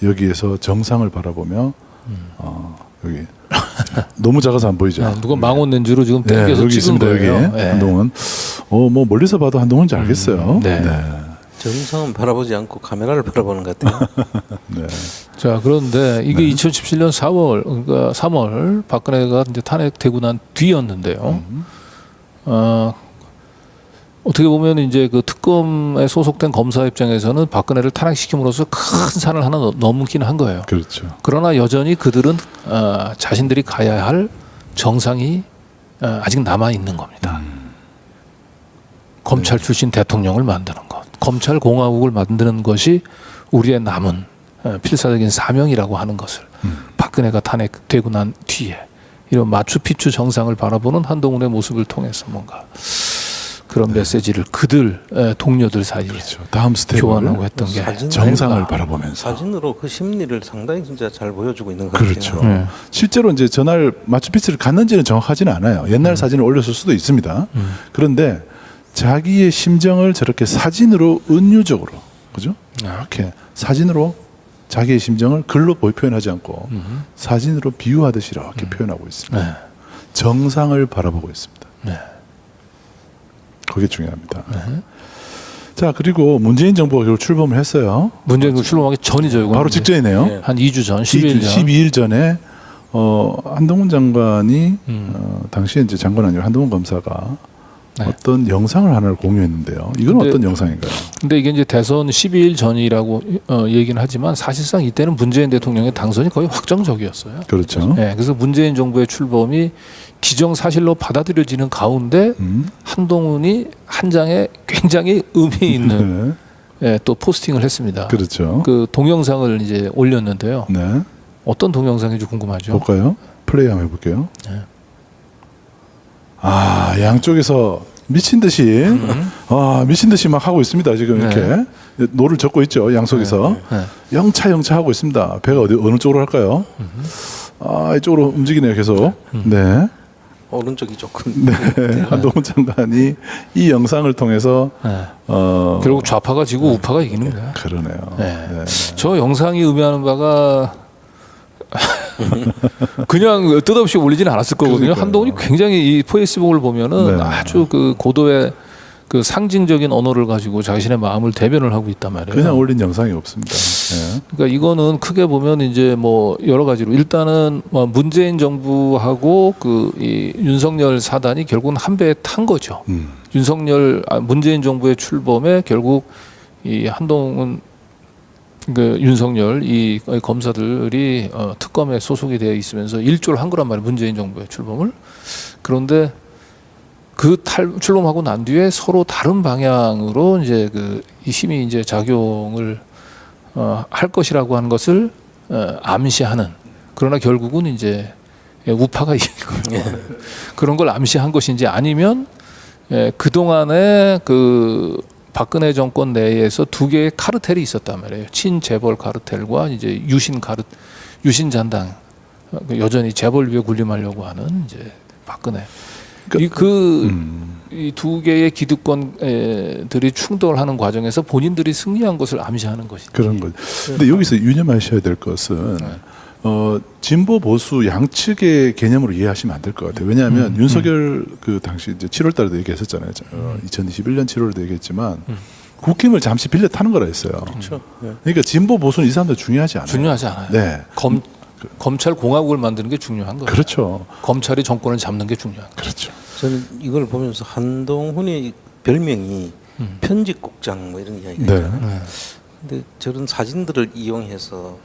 여기에서 정상을 바라보며 여기 너무 작아서 안 보이죠.
누가 망원 렌즈로 지금 땡겨서
여기
찍은
있습니다.
거예요.
여기 한동훈. 뭐 멀리서 봐도 한동훈인지 알겠어요.
네.
정상은 바라보지 않고 카메라를 바라보는 것 같아요.
네.
자, 그런데 이게 2017년 4월, 그러니까 3월 박근혜가 이제 탄핵되고 난 뒤였는데요. 어떻게 보면 이제 그 특검에 소속된 검사 입장에서는 박근혜를 탄핵시킴으로써 큰 산을 하나 넘긴 한 거예요.
그렇죠.
그러나 여전히 그들은 자신들이 가야 할 정상이 아직 남아 있는 겁니다. 검찰 출신 대통령을 만드는 것, 검찰 공화국을 만드는 것이 우리의 남은 필사적인 사명이라고 하는 것을 박근혜가 탄핵되고 난 뒤에 이런 마추픽추 정상을 바라보는 한동훈의 모습을 통해서 뭔가 그런 메시지를 그들 동료들 사이에
그렇죠. 다음 스텝을
교환하고 했던 게
정상을 바라보면서
사진으로 그 심리를 상당히 진짜 잘 보여주고 있는 것 같아요.
그렇죠. 실제로 이제 전날 마추픽추를 갔는지는 정확하지는 않아요. 옛날 사진을 올렸을 수도 있습니다. 그런데 자기의 심정을 저렇게 사진으로 은유적으로, 그죠? 이렇게 사진으로 자기의 심정을 글로 표현하지 않고 사진으로 비유하듯이 이렇게 표현하고 있습니다. 정상을 바라보고 있습니다. 그게 중요합니다. 자, 그리고 문재인 정부가 결국 출범을 했어요.
문재인 정부 출범하기 전이죠. 이건
바로 직전이네요.
한 2주 전, 12일 전.
12일 전에 한동훈 장관이 당시에 이제 장관 아니고 한동훈 검사가 어떤 영상을 하나를 공유했는데요. 이건 어떤 영상인가요?
근데 이게 이제 대선 12일 전이라고 얘기는 하지만 사실상 이때는 문재인 대통령의 당선이 거의 확정적이었어요.
그렇죠.
네, 그래서 문재인 정부의 출범이 기정사실로 받아들여지는 가운데 한동훈이 한 장에 굉장히 의미 있는 또 포스팅을 했습니다.
그렇죠.
그 동영상을 이제 올렸는데요.
네.
어떤 동영상인지 궁금하죠.
볼까요? 플레이 한번 해볼게요. 양쪽에서 미친 듯이 미친 듯이 막 하고 있습니다. 지금 이렇게 노를 젓고 있죠. 양속에서 영차 하고 있습니다. 배가 어느 쪽으로 할까요? 이쪽으로 움직이네요. 계속. 네.
오른쪽이 조금.
네. 한동훈 장관이 이 영상을 통해서
결국 좌파가 지고 우파가 이기는 거야.
그러네요. 네.
저 영상이 의미하는 바가 그냥 뜻없이 올리지는 않았을 거거든요.
그러니까요.
한동훈이 굉장히 이 페이스북을 보면은 아주 그 고도의 그 상징적인 언어를 가지고 자신의 마음을 대변을 하고 있단 말이에요.
그냥 올린 영상이 없습니다. 네.
그러니까 이거는 크게 보면 이제 뭐 여러 가지로 일단은 뭐 문재인 정부하고 그 이 윤석열 사단이 결국은 한 배에 탄 거죠. 문재인 정부의 출범에 결국 이 한동훈 그 윤석열 이 검사들이 특검에 소속이 되어 있으면서 일조를 한 거란 말이에요. 문재인 정부의 출범을. 그런데 그 출범하고 난 뒤에 서로 다른 방향으로 이제 그 이 힘이 이제 작용을 할 것이라고 하는 것을 암시하는. 그러나 결국은 이제 우파가 이긴 거예요. 그런 걸 암시한 것인지 아니면 그 동안에 그 박근혜 정권 내에서 두 개의 카르텔이 있었단 말이에요. 친재벌 카르텔과 이제 유신 잔당, 여전히 재벌 위에 군림하려고 하는 이제 박근혜. 이 두 개의 기득권들이 충돌하는 과정에서 본인들이 승리한 것을 암시하는 것이죠.
그런 거죠. 근데 여기서 유념하셔야 될 것은 진보 보수 양측의 개념으로 이해하시면 안 될 것 같아요. 왜냐하면 윤석열 그 당시 이제 7월달에도 얘기했었잖아요. 2021년 7월에도 얘기했지만 국힘을 잠시 빌려 타는 거라 했어요.
그렇죠.
그러니까 진보 보수는 이 사람들 중요하지 않아요.
중요하지 않아요.
네.
검찰 공화국을 만드는 게 중요한 거예요.
그렇죠.
검찰이 정권을 잡는 게 중요한 거예요.
그렇죠.
저는 이걸 보면서 한동훈의 별명이 편집국장 뭐 이런 이야기가 있잖아요. 근데 저런 사진들을 이용해서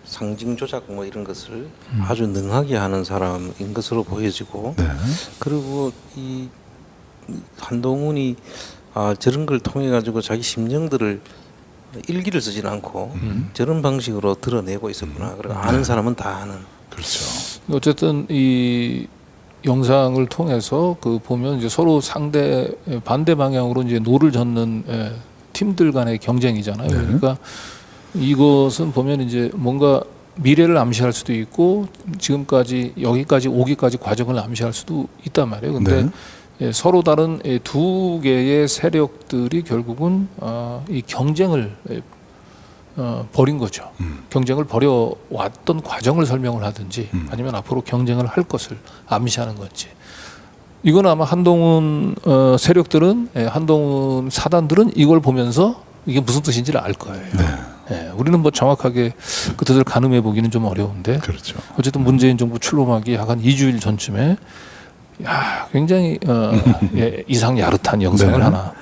상징 조작 뭐 이런 것을 아주 능하게 하는 사람인 것으로 보여지고 그리고 이 한동훈이 저런 걸 통해 가지고 자기 심정들을 일기를 쓰지는 않고 저런 방식으로 드러내고 있었구나. 그리고 아는 사람은 다 아는.
그렇죠.
어쨌든 이 영상을 통해서 그 보면 이제 서로 상대 반대 방향으로 이제 노를 젓는 팀들 간의 경쟁이잖아요. 그러니까 이것은 보면 이제 뭔가 미래를 암시할 수도 있고 지금까지 여기까지 오기까지 과정을 암시할 수도 있단 말이에요. 근데 서로 다른 두 개의 세력들이 결국은 이 경쟁을 벌인 거죠. 경쟁을 벌여왔던 과정을 설명을 하든지 아니면 앞으로 경쟁을 할 것을 암시하는 건지. 이건 아마 한동훈 세력들은 한동훈 사단들은 이걸 보면서 이게 무슨 뜻인지를 알 거예요. 우리는 뭐 정확하게 그 뜻을 가늠해 보기는 좀 어려운데.
그렇죠.
어쨌든 문재인 정부 출범하기 약 한 2주일 전쯤에 굉장히 이상 야릇한 영상을 하나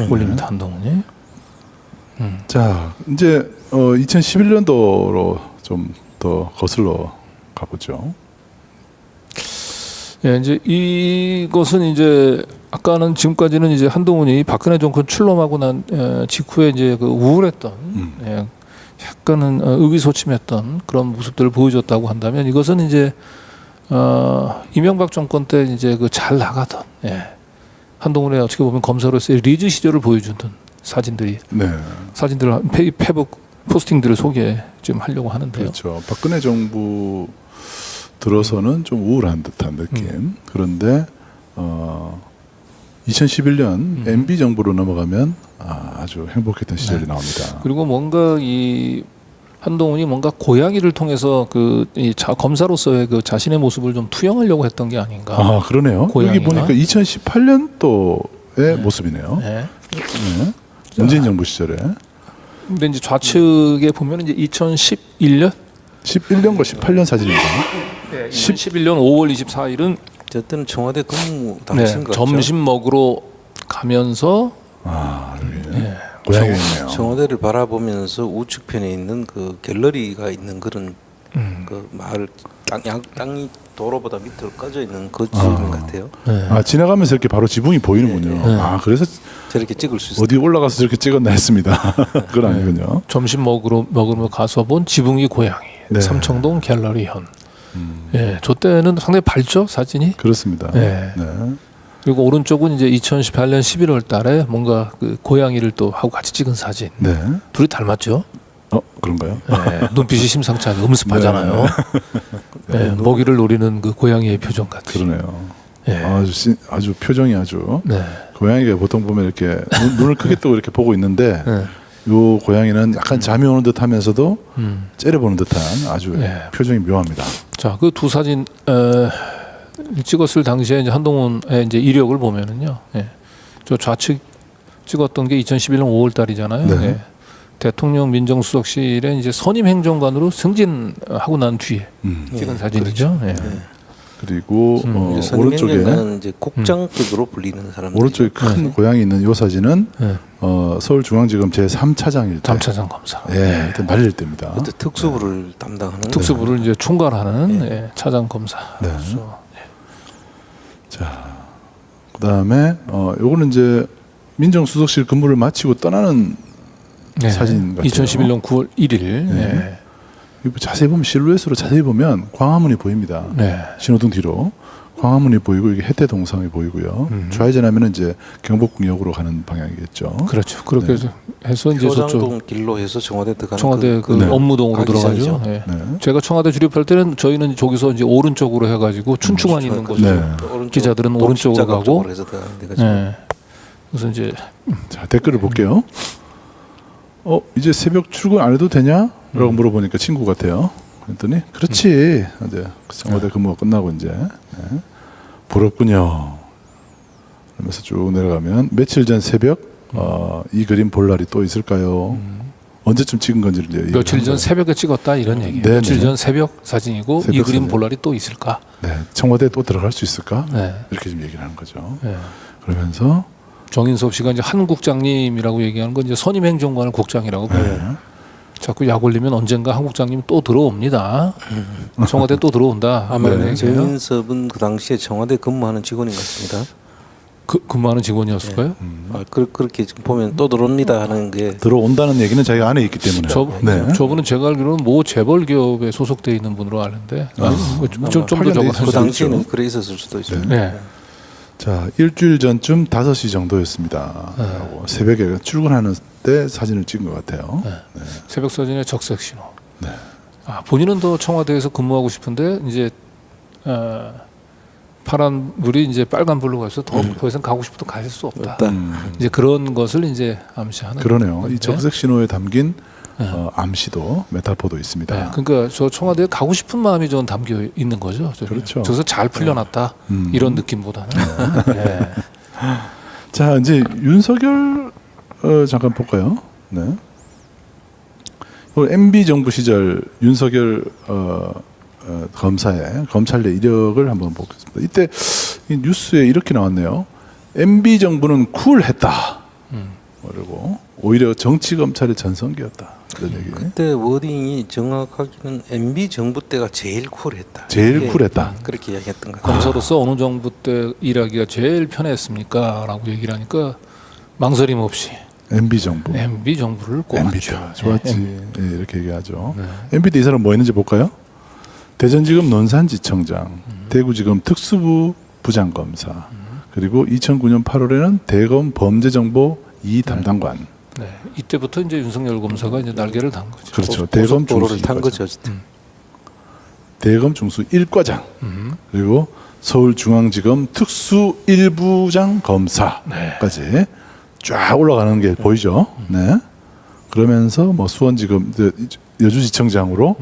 올립니다. 한동훈이.
자, 이제 2011년도로 좀 더 거슬러 가보죠.
이제 이것은 이제 아까는 지금까지는 이제 한동훈이 박근혜 정권 출범하고 난 직후에 이제 그 우울했던 약간은 의기소침했던 그런 모습들을 보여줬다고 한다면 이것은 이제 이명박 정권 때 이제 그 잘 나가던 한동훈의 어떻게 보면 검사로서의 리즈 시절을 보여주는 사진들이 사진들을 페이북 포스팅들을 소개 좀 하려고 하는데요.
그렇죠. 박근혜 정부 들어서는 좀 우울한 듯한 느낌. 그런데 2011년 MB 정부로 넘어가면 아주 행복했던 시절이 나옵니다.
그리고 뭔가 이 한동훈이 뭔가 고양이를 통해서 검사로서의 그 자신의 모습을 좀 투영하려고 했던 게 아닌가.
그러네요.
고양이가?
여기 보니까 2018년도의 모습이네요. 문재인 정부 시절에.
근데 이제 좌측에 보면 이제 2011년
11년과 18년 사진입니다.
2011년 5월 24일은
어쨌든 청와대 근무 당시인 것 같죠.
점심 먹으러 가면서
고향에 있네요.
청와대를 바라보면서 우측편에 있는 그 갤러리가 있는 그런 그 마을 땅이 도로보다 밑으로 꺼져 있는 그 지점 같아요.
지나가면서 이렇게 바로 지붕이 보이는군요. 그래서
저렇게 찍을 수 있어요.
어디 올라가서 저렇게 찍었나 했습니다. 그건 아니군요.
점심 먹으러 가서 본 지붕이 고양이 삼청동 갤러리현. 저 때는 상당히 밝죠 사진이.
그렇습니다.
그리고 오른쪽은 이제 2018년 11월 달에 뭔가 그 고양이를 또 하고 같이 찍은 사진. 둘이 닮았죠.
그런가요?
눈빛이 심상치 않게 음습하잖아요. 먹이를 노리는 그 고양이의 표정 같이.
그러네요. 아주 표정이 아주 고양이가 보통 보면 이렇게 눈을 크게 뜨고 이렇게 보고 있는데 요 고양이는 약간 잠이 오는 듯하면서도 째려보는 듯한 아주 표정이 묘합니다.
자, 그 두 사진 찍었을 당시에 이제 한동훈의 이제 이력을 보면은요, 저 좌측 찍었던 게 2011년 5월 달이잖아요. 대통령 민정수석실에 이제 선임 행정관으로 승진하고 난 뒤에 찍은 사진이죠.
그리고 오른쪽에
이제 국장급으로 불리는 사람.
오른쪽에 큰 고양이 있는 이 사진은 서울중앙지검 제3차장일 때.
3차장 검사.
그때 말릴 때입니다.
그때 특수부를 담당하는.
특수부를 이제 총괄하는 차장 검사.
자, 그다음에 요거는 이제 민정수석실 근무를 마치고 떠나는 사진 같아요.
2011년 9월 1일.
자세히 보면 실루엣으로 자세히 보면 광화문이 보입니다. 신호등 뒤로 광화문이 보이고 이게 해태동상이 보이고요. 좌회전하면 이제 경복궁역으로 가는 방향이겠죠.
그렇죠. 그렇게 해서 이제
효장동
저쪽
길로 해서 청와대 들어가는
청와대 그
네.
업무동으로
가기
들어가죠.
전이죠.
예.
네.
제가 청와대 출입할 때는 저희는 저기서 이제 오른쪽으로 해가지고 춘추관 있는 곳으로
네.
오른쪽,
기자들은 오른쪽으로 가고.
쪽으로 해서 들어가는 데가 지금.
예. 그래서 이제
자, 댓글을 볼게요. 이제 새벽 출근 안 해도 되냐? 라고 물어보니까 친구 같아요. 그랬더니 그렇지. 이제 청와대 근무가 끝나고 이제 네. 부럽군요. 그러면서 쭉 내려가면 며칠 전 새벽 이 그림 볼 날이 또 있을까요? 언제쯤 찍은 건지를 이제
며칠 전 새벽에 찍었다 이런 얘기예요.
네,
며칠
네.
전 새벽 사진이고
새벽
이 그림
사진.
볼 날이 또 있을까?
네, 청와대에 또 들어갈 수 있을까?
네.
이렇게 지금 얘기를 하는 거죠.
네.
그러면서
정인섭 씨가 이제 한 국장님이라고 얘기하는 건 이제 선임행정관을 국장이라고 불러요. 자꾸 약 올리면 언젠가 한 국장님 또 들어옵니다. 청와대 또 들어온다.
아마
그런 얘기예요.
정인섭은 그 당시에 청와대 근무하는 직원인 것 같습니다.
근무하는 직원이었을까요?
그렇게 지금 보면 또 들어옵니다 하는 게
들어온다는 얘기는 자기가 안에 있기 때문에. 네.
저분은 제가 알기로는 모 재벌 기업에 소속돼 있는 분으로 아는데 좀 더
팔년대
적은
있을
그
수도
당시에는
있죠.
그래 있었을 수도 있어요.
네.
자, 일주일 전쯤 5시 정도였습니다. 라고 새벽에 출근하는 때 사진을 찍은 것 같아요. 네.
새벽 사진의 적색 신호.
네.
본인은 더 청와대에서 근무하고 싶은데 이제 파란 불이 이제 빨간 불로 가서 더 이상 가고 싶어도 갈 수 없다. 이제 그런 것을 이제 암시하는.
그러네요.
건데.
이 적색 신호에 담긴 암시도 메타포도 있습니다.
네. 그러니까 저 청와대에 가고 싶은 마음이 좀 담겨 있는 거죠. 저기.
그렇죠.
저기서 잘 풀려났다 이런 느낌보다는. 네.
자, 이제 윤석열 잠깐 볼까요? 네. MB 정부 시절 윤석열 검사의 검찰 내 이력을 한번 보겠습니다. 이때 이 뉴스에 이렇게 나왔네요. MB 정부는 쿨했다. 그리고 오히려 정치 검찰의 전성기였다. 그런 얘기.
그때 워딩이 정확하게는 MB 정부 때가 제일 쿨했다.
제일
이게
쿨했다.
그렇게 이야기했던 것 같아요.
검사로서 어느 정부 때 일하기가 제일 편했습니까?라고 얘기를 하니까 망설임 없이
MB 정부.
MB 정부를 꼽았죠.
MB 때 좋았지. 네, 이렇게 얘기하죠. MB 때 이 사람 뭐 했는지 볼까요? 대전지검 논산지청장, 대구지검 특수부 부장검사, 그리고 2009년 8월에는 대검 범죄정보 2 담당관.
네, 이때부터 이제 윤석열 검사가 이제 날개를 단 거죠.
그렇죠. 대검 중수
고속도로를 탄
1과장.
거죠. 어쨌든.
대검 중수 1과장. 그리고 서울중앙지검 특수 1부장 검사까지 쫙 올라가는 게 보이죠. 네. 그러면서 뭐 수원지검 여주지청장으로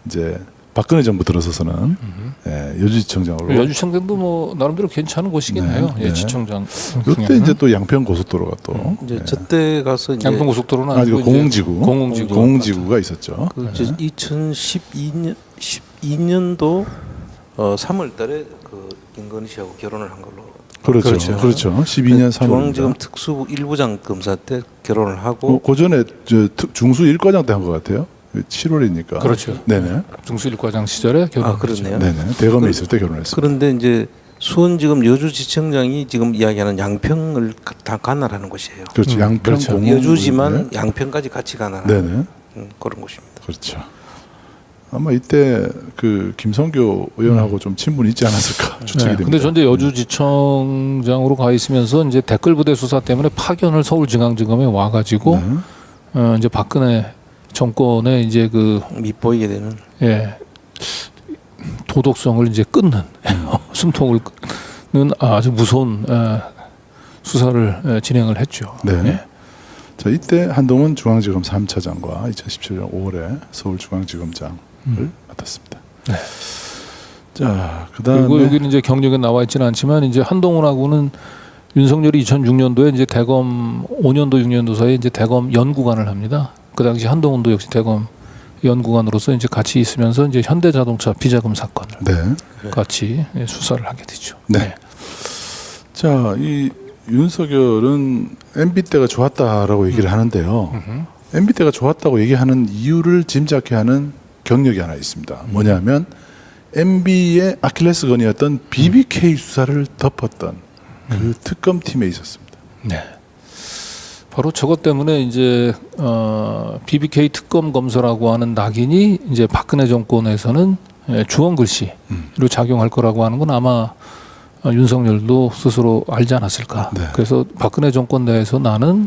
이제 박근혜 정부 들어서서는 여주지청장으로.
여주청장도 뭐 나름대로 괜찮은 곳이긴
네,
해요.
네.
지청장.
이때 이제 또 양평 고속도로가 또
이제 저때 가서 이제
양평 고속도로는
아니고
아니고
공공지구,
공공지구.
공공지구가 있었죠.
그 2012년도 3월달에 그 김건희 씨하고 결혼을 한 걸로.
그렇죠. 그렇죠. 12년 3월.
중앙지검 특수부 1부장 검사 때 결혼을 하고
그 전에 중수 1과장 때 한 것 같아요. 7월이니까.
그렇죠.
네네.
중수일과장 시절에 결혼.
그렇네요.
네네. 대검에 있을 때 결혼했어요.
그런데 이제 수원지검 여주지청장이 지금 이야기하는 양평을 다 관할하는 곳이에요.
그렇죠. 양평
그렇죠.
공공.
여주지만 양평까지 같이 관할하는
네네.
그런 곳입니다.
그렇죠. 아마 이때 그 김성교 의원하고 좀 친분이 있지 않았을까 추측이 됩니다.
근데 전 이제 여주지청장으로 가 있으면서 이제 댓글부대 수사 때문에 파견을 서울중앙지검에 와가지고 이제 박근혜 정권의 이제 그
밉보이게 되는.
도덕성을 이제 끊는 숨통을 끊는 아주 무서운 수사를 진행을 했죠.
네. 자, 이때 한동훈 중앙지검 3차장과 2017년 5월에 서울중앙지검장을 맡았습니다.
네.
자, 그다음에
그리고 여기는 이제 경력에 나와 있지는 않지만 이제 한동훈하고는 윤석열이 2006년도에 이제 대검 5년도 6년도 사이에 이제 대검 연구관을 합니다. 그 당시 한동훈도 역시 대검 연구관으로서 이제 같이 있으면서 이제 현대자동차 비자금 사건을 같이 수사를 하게 되죠.
네. 자, 이 윤석열은 MB 때가 좋았다라고 얘기를 하는데요. MB 때가 좋았다고 얘기하는 이유를 짐작케 하는 경력이 하나 있습니다. 뭐냐면 MB의 아킬레스건이었던 BBK 수사를 덮었던 그 특검팀에 있었습니다.
네. 바로 저것 때문에 이제 BBK 특검 검사라고 하는 낙인이 이제 박근혜 정권에서는 주원 글씨로 작용할 거라고 하는 건 아마 윤석열도 스스로 알지 않았을까.
네.
그래서 박근혜 정권 내에서 나는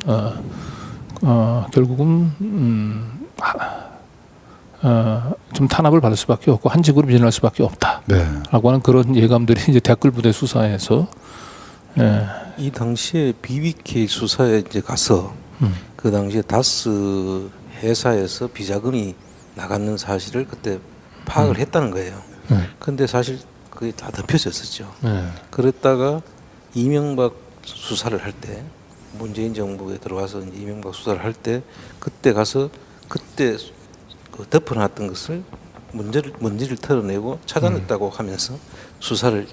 결국은 좀 탄압을 받을 수밖에 없고 한직으로 밀려날 수밖에 없다라고
네.
하는 그런 예감들이 이제 댓글 부대 수사에서
이 당시에 BBK 수사에 이제 가서 그 당시에 다스 회사에서 비자금이 나갔는 사실을 그때 파악을 했다는 거예요. 근데 사실 그게 다 덮여졌었죠. 그랬다가 이명박 수사를 할 때 문재인 정부에 들어와서 이제 이명박 수사를 할 때 그때 가서 그때 그 덮어놨던 것을 문제를 털어내고 찾아냈다고 하면서 수사를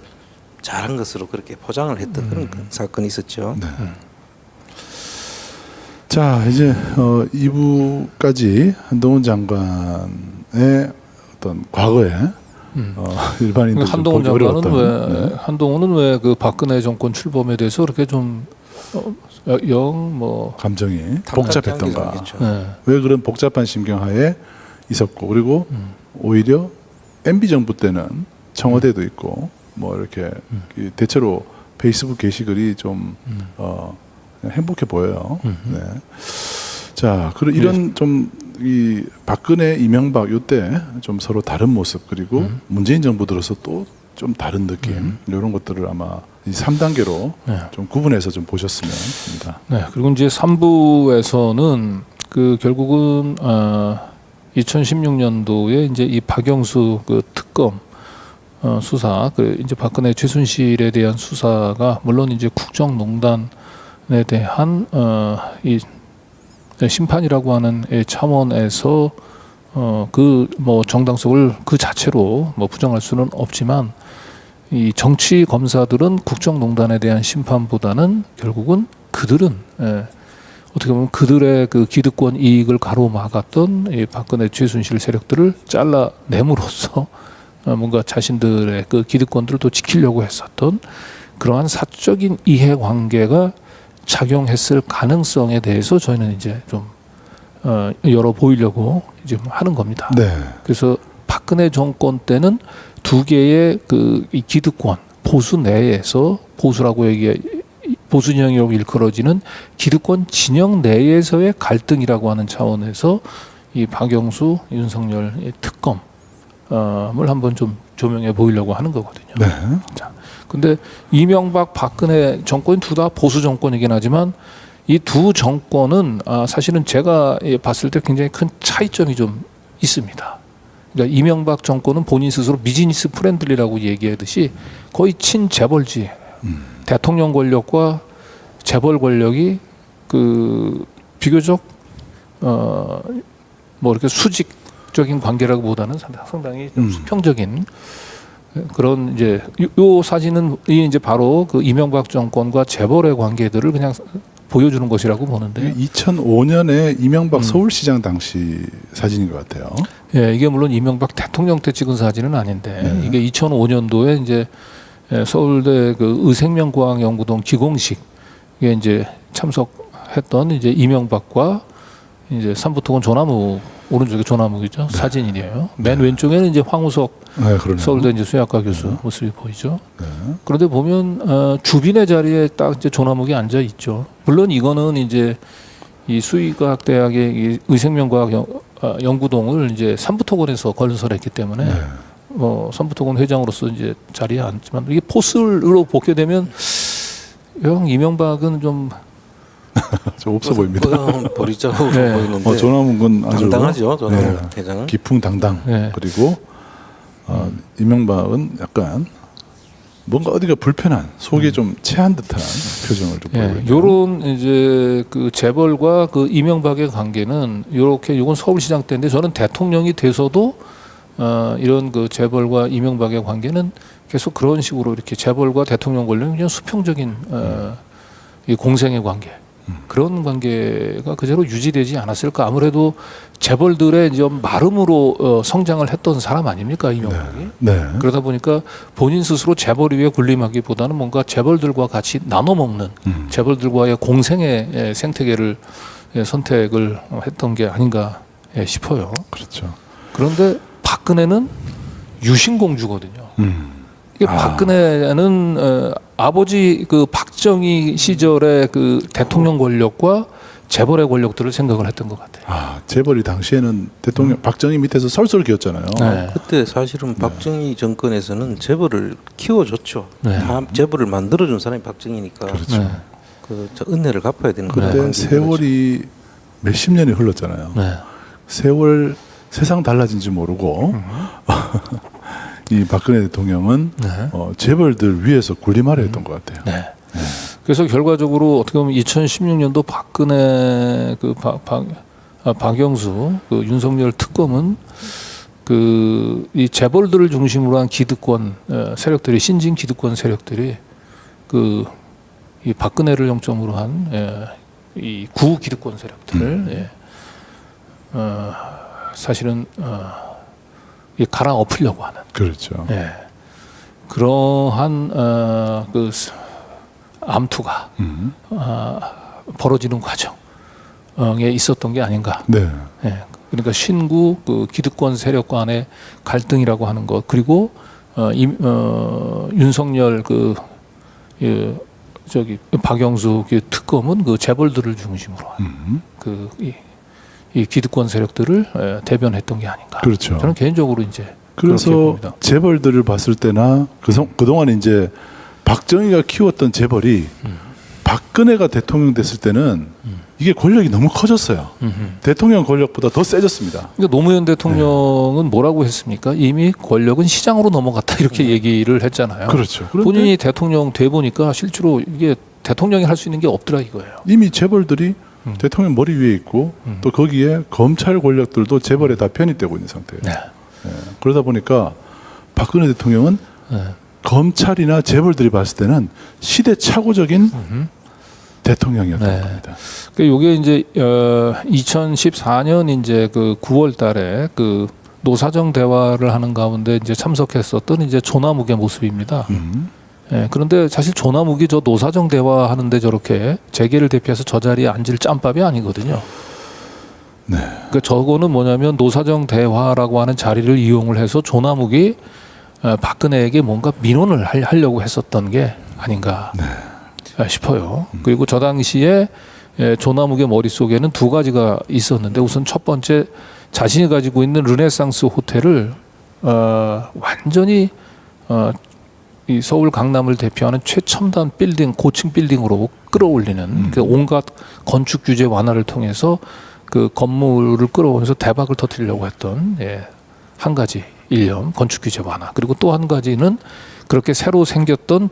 잘한 것으로 그렇게 포장을 했던 그런 사건이 있었죠.
네. 자, 이제 2부까지 한동훈 장관의 어떤 과거에 일반인들
한동훈 장관은 왜
네.
한동훈은 왜 그 박근혜 정권 출범에 대해서 그렇게 좀
감정이 복잡했던가?
네.
왜 그런 복잡한 심경하에 있었고, 그리고 오히려 MB 정부 때는 청와대도 있고 뭐 이렇게 대체로 페이스북 게시글이 좀 행복해 보여요. 네. 자, 그리고 이런 좀 이 박근혜, 이명박 요때 좀 서로 다른 모습, 그리고 문재인 정부 들어서 또 좀 다른 느낌, 이런 것들을 아마 이 3단계로 좀 구분해서 좀 보셨으면 합니다.
네. 그리고 이제 3부에서는 그 결국은 2016년도에 이제 이 박영수 그 특검 수사, 그 이제 박근혜 최순실에 대한 수사가 물론 이제 국정농단에 대한 이 심판이라고 하는 차원에서 그 뭐 정당성을 그 자체로 뭐 부정할 수는 없지만 이 정치 검사들은 국정농단에 대한 심판보다는 결국은 그들은 어떻게 보면 그들의 그 기득권 이익을 가로막았던 이 박근혜 최순실 세력들을 잘라냄으로써 뭔가 자신들의 그 기득권들을 또 지키려고 했었던 그러한 사적인 이해관계가 작용했을 가능성에 대해서 저희는 이제 좀 열어 보이려고 이제 하는 겁니다.
네.
그래서 박근혜 정권 때는 두 개의 그 이 기득권 보수 내에서 보수라고 보수 진영이라고 일컬어지는 기득권 진영 내에서의 갈등이라고 하는 차원에서 이 박영수, 윤석열 특검을 한번 좀 조명해 보이려고 하는 거거든요.
네.
자, 근데 이명박, 박근혜 정권이 둘 다 보수 정권이긴 하지만 이 두 정권은 사실은 제가 봤을 때 굉장히 큰 차이점이 좀 있습니다. 그러니까 이명박 정권은 본인 스스로 비즈니스 프렌들리라고 얘기하듯이 거의 친재벌지 대통령 권력과 재벌 권력이 그 비교적 뭐 이렇게 수직적인 관계라기보다는 상당히 좀 수평적인 그런 이제 요 사진은 이제 바로 그 이명박 정권과 재벌의 관계들을 그냥 보여주는 것이라고 보는데
2005년에 이명박 서울시장 당시 사진인 것 같아요.
예, 이게 물론 이명박 대통령 때 찍은 사진은 아닌데 이게 2005년도에 이제 서울대 그 의생명과학연구동 기공식에 이제 참석했던 이제 이명박과 이제 삼부토건 조나무 오른쪽에 조나무이죠. 네. 사진이에요. 맨 왼쪽에는 이제 황우석 서울대 이제 수학과 교수 모습이 보이죠.
네.
그런데 보면 주빈의 자리에 딱 이제 조나무가 앉아 있죠. 물론 이거는 이제 이 수의과학대학의 이 의생명과학 연구동을 이제 삼부토건에서 건설했기 때문에 뭐 삼부토건 회장으로서 이제 자리에 앉지만 이게 포스로 보게 되면 형 이명박은 좀
없어 보입니다.
버리자고 보이는데
조남훈은 아주
당당하죠. 조남훈 회장은
기풍당당. 그리고 이명박은 약간 뭔가 어디가 불편한 속이 좀 체한 듯한 표정을 좀 보이고 있네요.
요런 이제 그 재벌과 그 이명박의 관계는 요렇게 요건 서울시장 때인데 저는 대통령이 돼서도 이런 그 재벌과 이명박의 관계는 계속 그런 식으로 이렇게 재벌과 대통령 관련은 그냥 수평적인 이 공생의 관계. 그런 관계가 그대로 유지되지 않았을까. 아무래도 재벌들의 좀 마름으로 성장을 했던 사람 아닙니까 이명박이.
네.
그러다 보니까 본인 스스로 재벌 위에 군림하기보다는 뭔가 재벌들과 같이 나눠 먹는 재벌들과의 공생의 생태계를 선택을 했던 게 아닌가 싶어요.
그렇죠.
그런데 박근혜는 유신공주거든요. 이게 박근혜는 아버지 그 박정희 시절의 그 대통령 권력과 재벌의 권력들을 생각을 했던 것 같아요.
재벌이 당시에는 대통령 박정희 밑에서 설설 기었잖아요.
네.
그때 사실은 박정희 정권에서는 재벌을 키워줬죠.
네.
다 재벌을 만들어준 사람이 박정희니까.
그렇죠.
네.
저 은혜를 갚아야 되는 거예요.
그때 세월이 몇십 년이 흘렀잖아요.
네.
세월 세상 달라진지 모르고 이 박근혜 대통령은
네.
재벌들 위해서 군림하려 했던 것 같아요.
네. 그래서 결과적으로 어떻게 보면 2016년도 박근혜 그 박영수 그 윤석열 특검은 그 이 재벌들을 중심으로 한 기득권 세력들이 신진 기득권 세력들이 그 이 박근혜를 정점으로 한 이 구 기득권 세력들을 사실은 이 갈아 엎으려고 하는
그렇죠.
그러한 그 암투가 벌어지는 과정에 있었던 게 아닌가.
네.
그러니까 신구 그 기득권 세력 간의 갈등이라고 하는 것 그리고 윤석열 저기 박영수 그 특검은 그 재벌들을 중심으로 한 이 기득권 세력들을 대변했던 게 아닌가.
그렇죠.
저는 개인적으로 이제
그래서 재벌들을 봤을 때나 그동안 이제 박정희가 키웠던 재벌이 박근혜가 대통령 됐을 때는 이게 권력이 너무 커졌어요. 대통령 권력보다 더 세졌습니다.
그러니까 노무현 대통령은 뭐라고 했습니까? 이미 권력은 시장으로 넘어갔다 이렇게 얘기를 했잖아요.
그렇죠.
본인이 대통령 돼 보니까 실제로 이게 대통령이 할 수 있는 게 없더라 이거예요.
이미 재벌들이 대통령 머리 위에 있고 또 거기에 검찰 권력들도 재벌에 다 편입되고 있는 상태예요. 그러다 보니까 박근혜 대통령은 검찰이나 재벌들이 봤을 때는 시대착오적인 대통령이었던 겁니다.
그 요게 이제 2014년 이제 그 9월달에 그 노사정 대화를 하는 가운데 이제 참석했었던 이제 조남욱의 모습입니다. 그런데 사실 조남욱이 저 노사정 대화 하는데 저렇게 재계를 대표해서 저 자리에 앉을 짬밥이 아니거든요. 그러니까 저거는 뭐냐면 노사정 대화라고 하는 자리를 이용을 해서 조남욱이 박근혜에게 뭔가 민원을 하려고 했었던 게 아닌가 싶어요. 그리고 저 당시에 조남욱의 머릿속에는 두 가지가 있었는데 우선 첫 번째 자신이 가지고 있는 르네상스 호텔을 완전히 이 서울 강남을 대표하는 최첨단 빌딩, 고층 빌딩으로 끌어올리는 그 온갖 건축 규제 완화를 통해서 그 건물을 끌어오면서 대박을 터뜨리려고 했던 한 가지 일념, 건축 규제 완화. 그리고 또 한 가지는 그렇게 새로 생겼던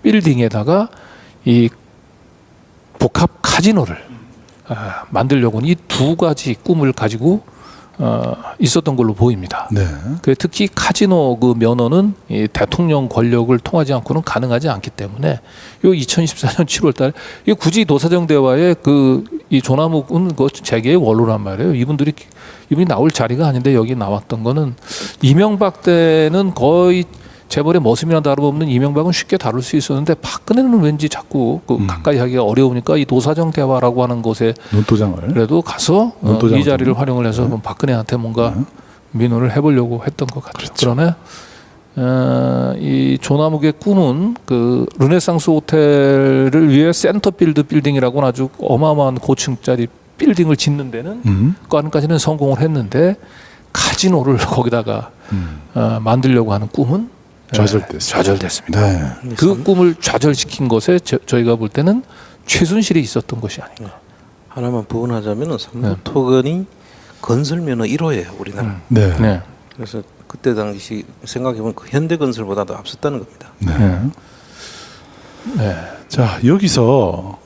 빌딩에다가 이 복합 카지노를 만들려고 하는 이 두 가지 꿈을 가지고 있었던 걸로 보입니다. 특히 카지노 그 면허는 이 대통령 권력을 통하지 않고는 가능하지 않기 때문에 요 2014년 7월달 이 굳이 노사정 대화에 이 조남욱은 그 재계의 원로란 말이에요. 이분이 나올 자리가 아닌데 여기 나왔던 거는 이명박 때는 거의 재벌의 머슴이나 다름없는 이명박은 쉽게 다룰 수 있었는데 박근혜는 왠지 자꾸 가까이 하기가 어려우니까 이 노사정 대화라고 하는 곳에
눈도장을
그래도 가서 이 자리를 활용을 해서 박근혜한테 뭔가 민원을 해보려고 했던 것 같아요. 그러나 이 조남욱의 꿈은 그 르네상스 호텔을 위해 센터필드 빌딩이라고는 아주 어마어마한 고층짜리 빌딩을 짓는 데는 그까지는 성공을 했는데 카지노를 거기다가 만들려고 하는 꿈은 좌절됐습니다. 그 꿈을 좌절시킨 것에 저희가 볼 때는 최순실이 있었던 것이 아닌가.
하나만 부언하자면은 삼부토건이 건설면허 1호예요 우리나라. 그래서 그때 당시 생각해보면 그 현대건설보다도 앞섰다는 겁니다.
자 여기서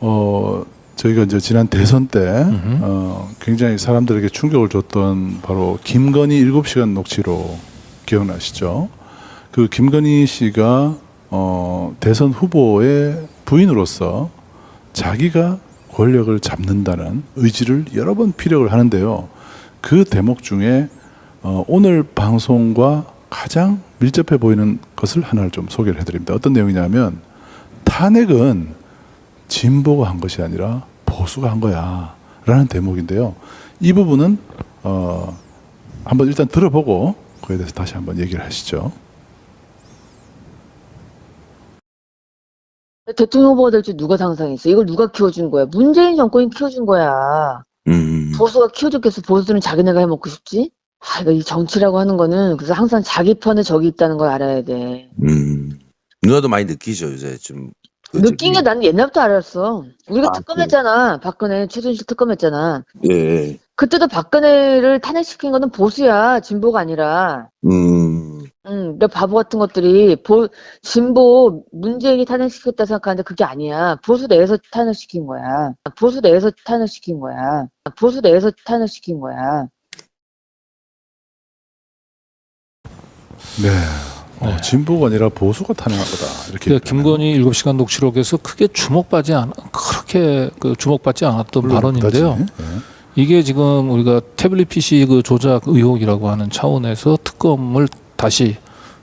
저희가 이제 지난 대선 때 굉장히 사람들에게 충격을 줬던 바로 김건희 7시간 녹취로 기억나시죠? 그 김건희 씨가 대선 후보의 부인으로서 자기가 권력을 잡는다는 의지를 여러 번 피력을 하는데요. 그 대목 중에 오늘 방송과 가장 밀접해 보이는 것을 하나를 좀 소개를 해드립니다. 어떤 내용이냐면 탄핵은 진보가 한 것이 아니라 보수가 한 거야 라는 대목인데요. 이 부분은 한번 일단 들어보고 그에 대해서 다시 한번 얘기를 하시죠.
대통령 후보가 될 줄 누가 상상했어? 이걸 누가 키워준 거야? 문재인 정권이 키워준 거야. 보수가 키워줬겠어. 보수들은 자기네가 해먹고 싶지? 이거 이 정치라고 하는 거는 그래서 항상 자기 편에 적이 있다는 걸 알아야 돼.
누나도 많이 느끼죠 요새 좀.
느낀 게 나는 옛날부터 알았어. 우리가 특검했잖아. 박근혜 최순실 특검했잖아.
예.
그때도 박근혜를 탄핵시킨 거는 보수야. 진보가 아니라. 내가 바보 같은 것들이 진보 문재인이 탄핵시켰다 생각하는데 그게 아니야. 보수 내에서 탄핵시킨 거야. 보수 내에서 탄핵시킨 거야. 보수 내에서 탄핵시킨 거야.
네. 진보가 아니라 보수가 탄핵한 거다. 이렇게.
김건희 7시간 녹취록에서 크게 주목받지 않았던 발언인데요.
네.
이게 지금 우리가 태블릿 PC 그 조작 의혹이라고 하는 차원에서 특검을 다시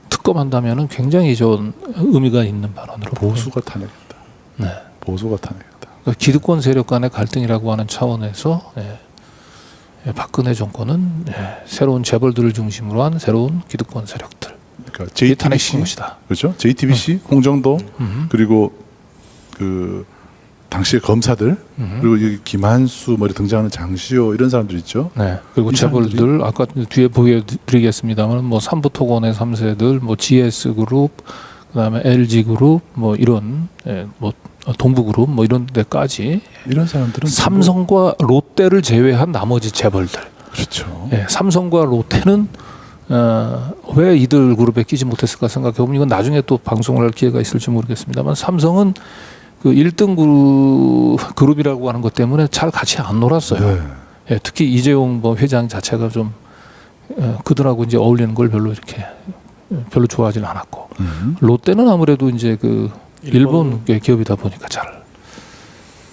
특검한다면은 굉장히 좋은 의미가 있는 발언으로
보수가 탄핵했다.
네.
보수가 탄핵했다.
그러니까 기득권 세력 간의 갈등이라고 하는 차원에서 박근혜 정권은 새로운 재벌들을 중심으로 한 새로운 기득권 세력들.
그러니까 JTBC
것이다.
그렇죠? JTBC, 홍정도 그리고 그 당시의 검사들 그리고 여기 김한수 머리 등장하는 장시호 이런 사람들 있죠.
네. 그리고 재벌들 아까 뒤에 보여드리겠습니다만 뭐 삼부토건의 3세들, 뭐 GS그룹, 그다음에 LG그룹, 뭐 이런 뭐 동부그룹 뭐 이런 데까지
이런 사람들은
삼성과 롯데를 제외한 나머지 재벌들.
그렇죠.
삼성과 롯데는 왜 이들 그룹에 끼지 못했을까 생각해 보면 이건 나중에 또 방송을 할 기회가 있을지 모르겠습니다만 삼성은 그 1등 그룹이라고 하는 것 때문에 잘 같이 안 놀았어요. 네. 특히 이재용 뭐 회장 자체가 좀 그들하고 이제 어울리는 걸 별로 별로 좋아하지는 않았고 롯데는 아무래도 이제 그 일본 기업이다 보니까 잘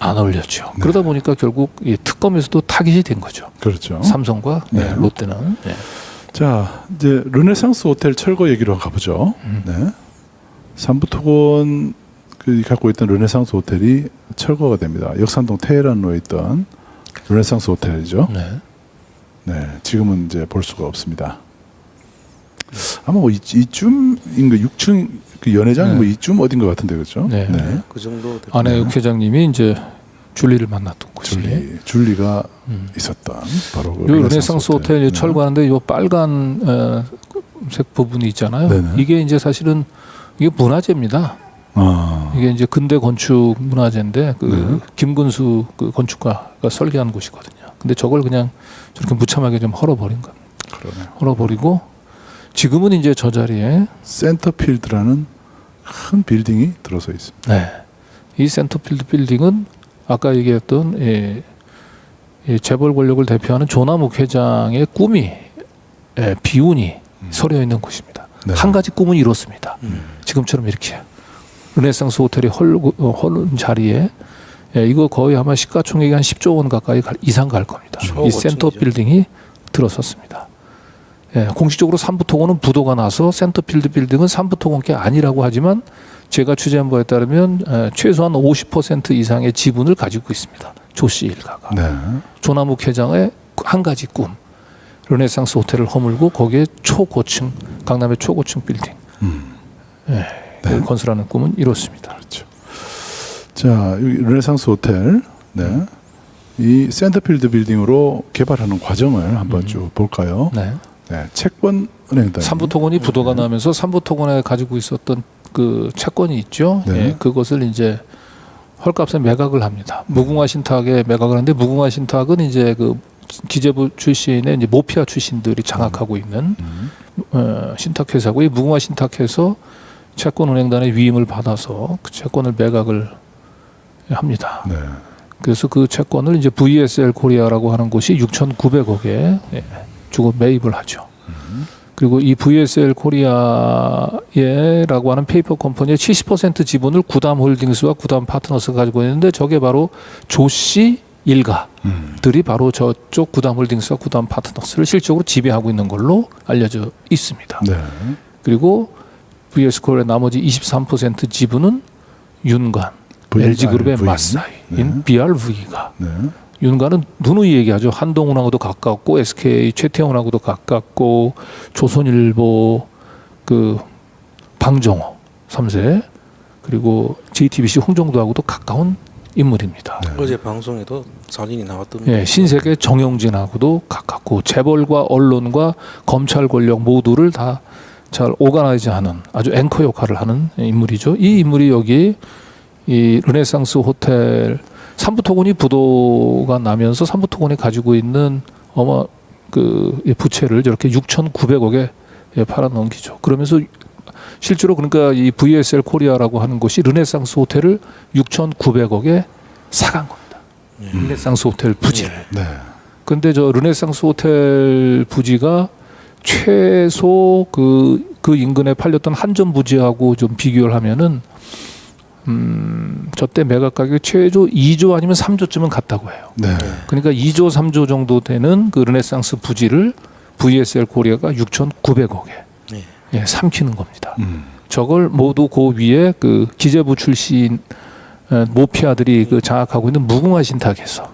안 어울렸죠. 네. 그러다 보니까 결국 이 특검에서도 타깃이 된 거죠.
그렇죠.
삼성과 롯데는. 네.
자, 이제 르네상스 호텔 철거 얘기로 가보죠. 네. 삼부토건 갖고 있던 르네상스 호텔이 철거가 됩니다. 역삼동 테헤란로에 있던 르네상스 호텔이죠.
네.
네, 지금은 이제 볼 수가 없습니다. 아마 뭐 이쯤인가 6층 그 연회장이 뭐 이쯤 어딘 것 같은데 그렇죠?
네.
네.
그 정도.
안혜욱 회장님이 이제 줄리를 만났던 곳이
줄리가 있었던 바로 그
르네상스 호텔 철거하는데 요 빨간 색 부분이 있잖아요.
네네.
이게 이제 사실은 이게 문화재입니다. 이게 이제 근대 건축 문화재인데 김근수 그 건축가가 설계한 곳이거든요. 근데 저걸 그냥 저렇게 무참하게 좀 헐어버린 겁니다.
그러네요.
헐어버리고 지금은 이제 저 자리에
센터필드라는 큰 빌딩이 들어서 있습니다.
네. 이 센터필드 빌딩은 아까 얘기했던 이 재벌 권력을 대표하는 조남욱 회장의 꿈이 비운이 서려 있는 곳입니다.
네.
한 가지 꿈은 이렇습니다. 지금처럼 이렇게 르네상스 호텔이 헐른 자리에 이거 거의 아마 시가총액이 한 10조 원 가까이 이상 갈 겁니다. 이 센터 빌딩이 들어섰습니다. 공식적으로 삼부토건은 부도가 나서 센터필드 빌딩은 삼부토건께 아니라고 하지만 제가 취재한 바에 따르면 최소한 50% 이상의 지분을 가지고 있습니다. 조 씨 일가가.
네.
조남욱 회장의 한 가지 꿈. 르네상스 호텔을 허물고 거기에 초고층, 강남의 초고층 빌딩 건설하는 꿈은 이렇습니다.
그렇죠. 자, 여기 르네상스 호텔, 네, 이 센터필드 빌딩으로 개발하는 과정을 한번 쭉 볼까요?
네.
네, 채권은행단.
삼부토건이 부도가 나면서 삼부토건에 가지고 있었던 그 채권이 있죠.
네.
그것을 이제 헐값에 매각을 합니다. 무궁화 신탁에 매각을 하는데 무궁화 신탁은 이제 그 기재부 출신의 이제 모피아 출신들이 장악하고 있는 신탁회사고 이 무궁화 신탁해서 채권은행단의 위임을 받아서 그 채권을 매각을 합니다.
네.
그래서 그 채권을 이제 VSL 코리아라고 하는 곳이 6,900억에 주고 매입을 하죠. 그리고 이 VSL 코리아라고 하는 페이퍼 컴퍼니의 70% 지분을 구담 홀딩스와 구담 파트너스가 가지고 있는데 저게 바로 조씨 일가들이 바로 저쪽 구담 홀딩스와 구담 파트너스를 실적으로 지배하고 있는 걸로 알려져 있습니다.
네.
그리고 VS 코리아의 나머지 23% 지분은 윤관, LG그룹의 맞사이인 BRV가
네.
윤관은 누누이 얘기하죠. 한동훈하고도 가깝고 SK 최태원하고도 가깝고 조선일보 그 방정호 3세 그리고 JTBC 홍정도하고도 가까운 인물입니다.
어제 방송에도 사진이 나왔던.
예, 신세계 정영진하고도 가깝고 재벌과 언론과 검찰 권력 모두를 다 잘 오가나이즈하는 아주 앵커 역할을 하는 인물이죠. 이 인물이 여기 이 르네상스 호텔 삼부토건이 부도가 나면서 삼부토건이 가지고 있는 그 부채를 이렇게 6,900억에 팔아 넘기죠. 그러면서 실제로 그러니까 이 VSL 코리아라고 하는 곳이 르네상스 호텔을 6,900억에 사간 겁니다. 르네상스 호텔 부지를. 그런데 저 르네상스 호텔 부지가 최소 그 인근에 팔렸던 한전 부지하고 좀 비교를 하면은 저때 매각 가격이 최소 2조 아니면 3조쯤은 갔다고 해요. 그러니까 2조 3조 정도 되는 그 르네상스 부지를 VSL 코리아가 6,900억에 삼키는 겁니다. 저걸 모두 그 위에 그 기재부 출신 모피아들이 그 장악하고 있는 무궁화 신탁에서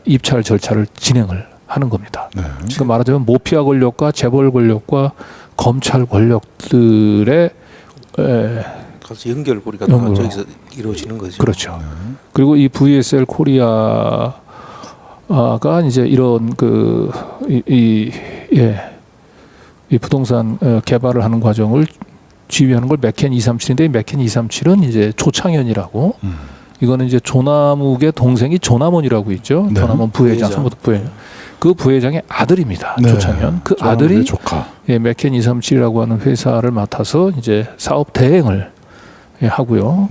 입찰 절차를 진행을 하는 겁니다. 그러니까 말하자면 모피아 권력과 재벌 권력과 검찰 권력들의
가서 연결고리가 다 저기서 이루어지는 거죠.
그렇죠. 그리고 이 VSL 코리아가 이제 이런 이 부동산 개발을 하는 과정을 지휘하는 걸 메켄 237인데 이 메켄 237은 이제 조창현이라고 이거는 이제 조남욱의 동생이 조남원이라고 있죠. 조남원 부회장, 삼부토 부회장. 그 부회장의 아들입니다. 조창현. 그 아들이 메켄 237이라고 하는 회사를 맡아서 이제 사업 대행을 하고요.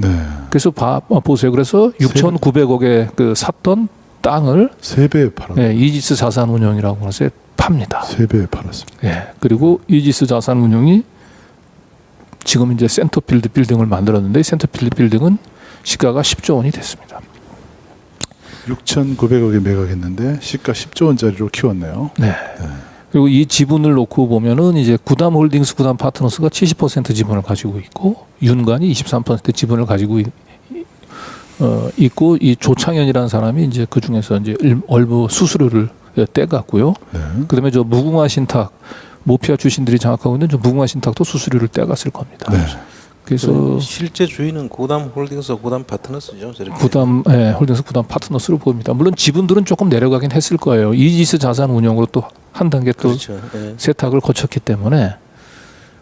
그래서 보세요. 그래서 6,900억에 그 샀던 땅을
3배에 팔았어요.
이지스 자산운용이라고 해서 팝니다.
3배에 팔았습니다.
그리고 이지스 자산운용이 지금 이제 센터필드 빌딩을 만들었는데 센터필드 빌딩은 시가가 10조 원이 됐습니다.
6,900억에 매각했는데 시가 10조 원짜리로 키웠네요.
그리고 이 지분을 놓고 보면은 이제 구담홀딩스, 구담파트너스가 70% 지분을 가지고 있고 윤관이 23% 지분을 가지고 있고 이 조창현이라는 사람이 이제 그 중에서 이제 일부 수수료를 떼갔고요. 그다음에 저 무궁화 신탁 모피아 출신들이 장악하고 있는 저 무궁화 신탁도 수수료를 떼갔을 겁니다. 그래서
실제 주인은 구담 홀딩스, 구담 파트너스죠.
구담 홀딩스, 구담 파트너스로 보입니다. 물론 지분들은 조금 내려가긴 했을 거예요. 이지스 자산 운용으로 또 한 단계 또 세탁을 거쳤기 때문에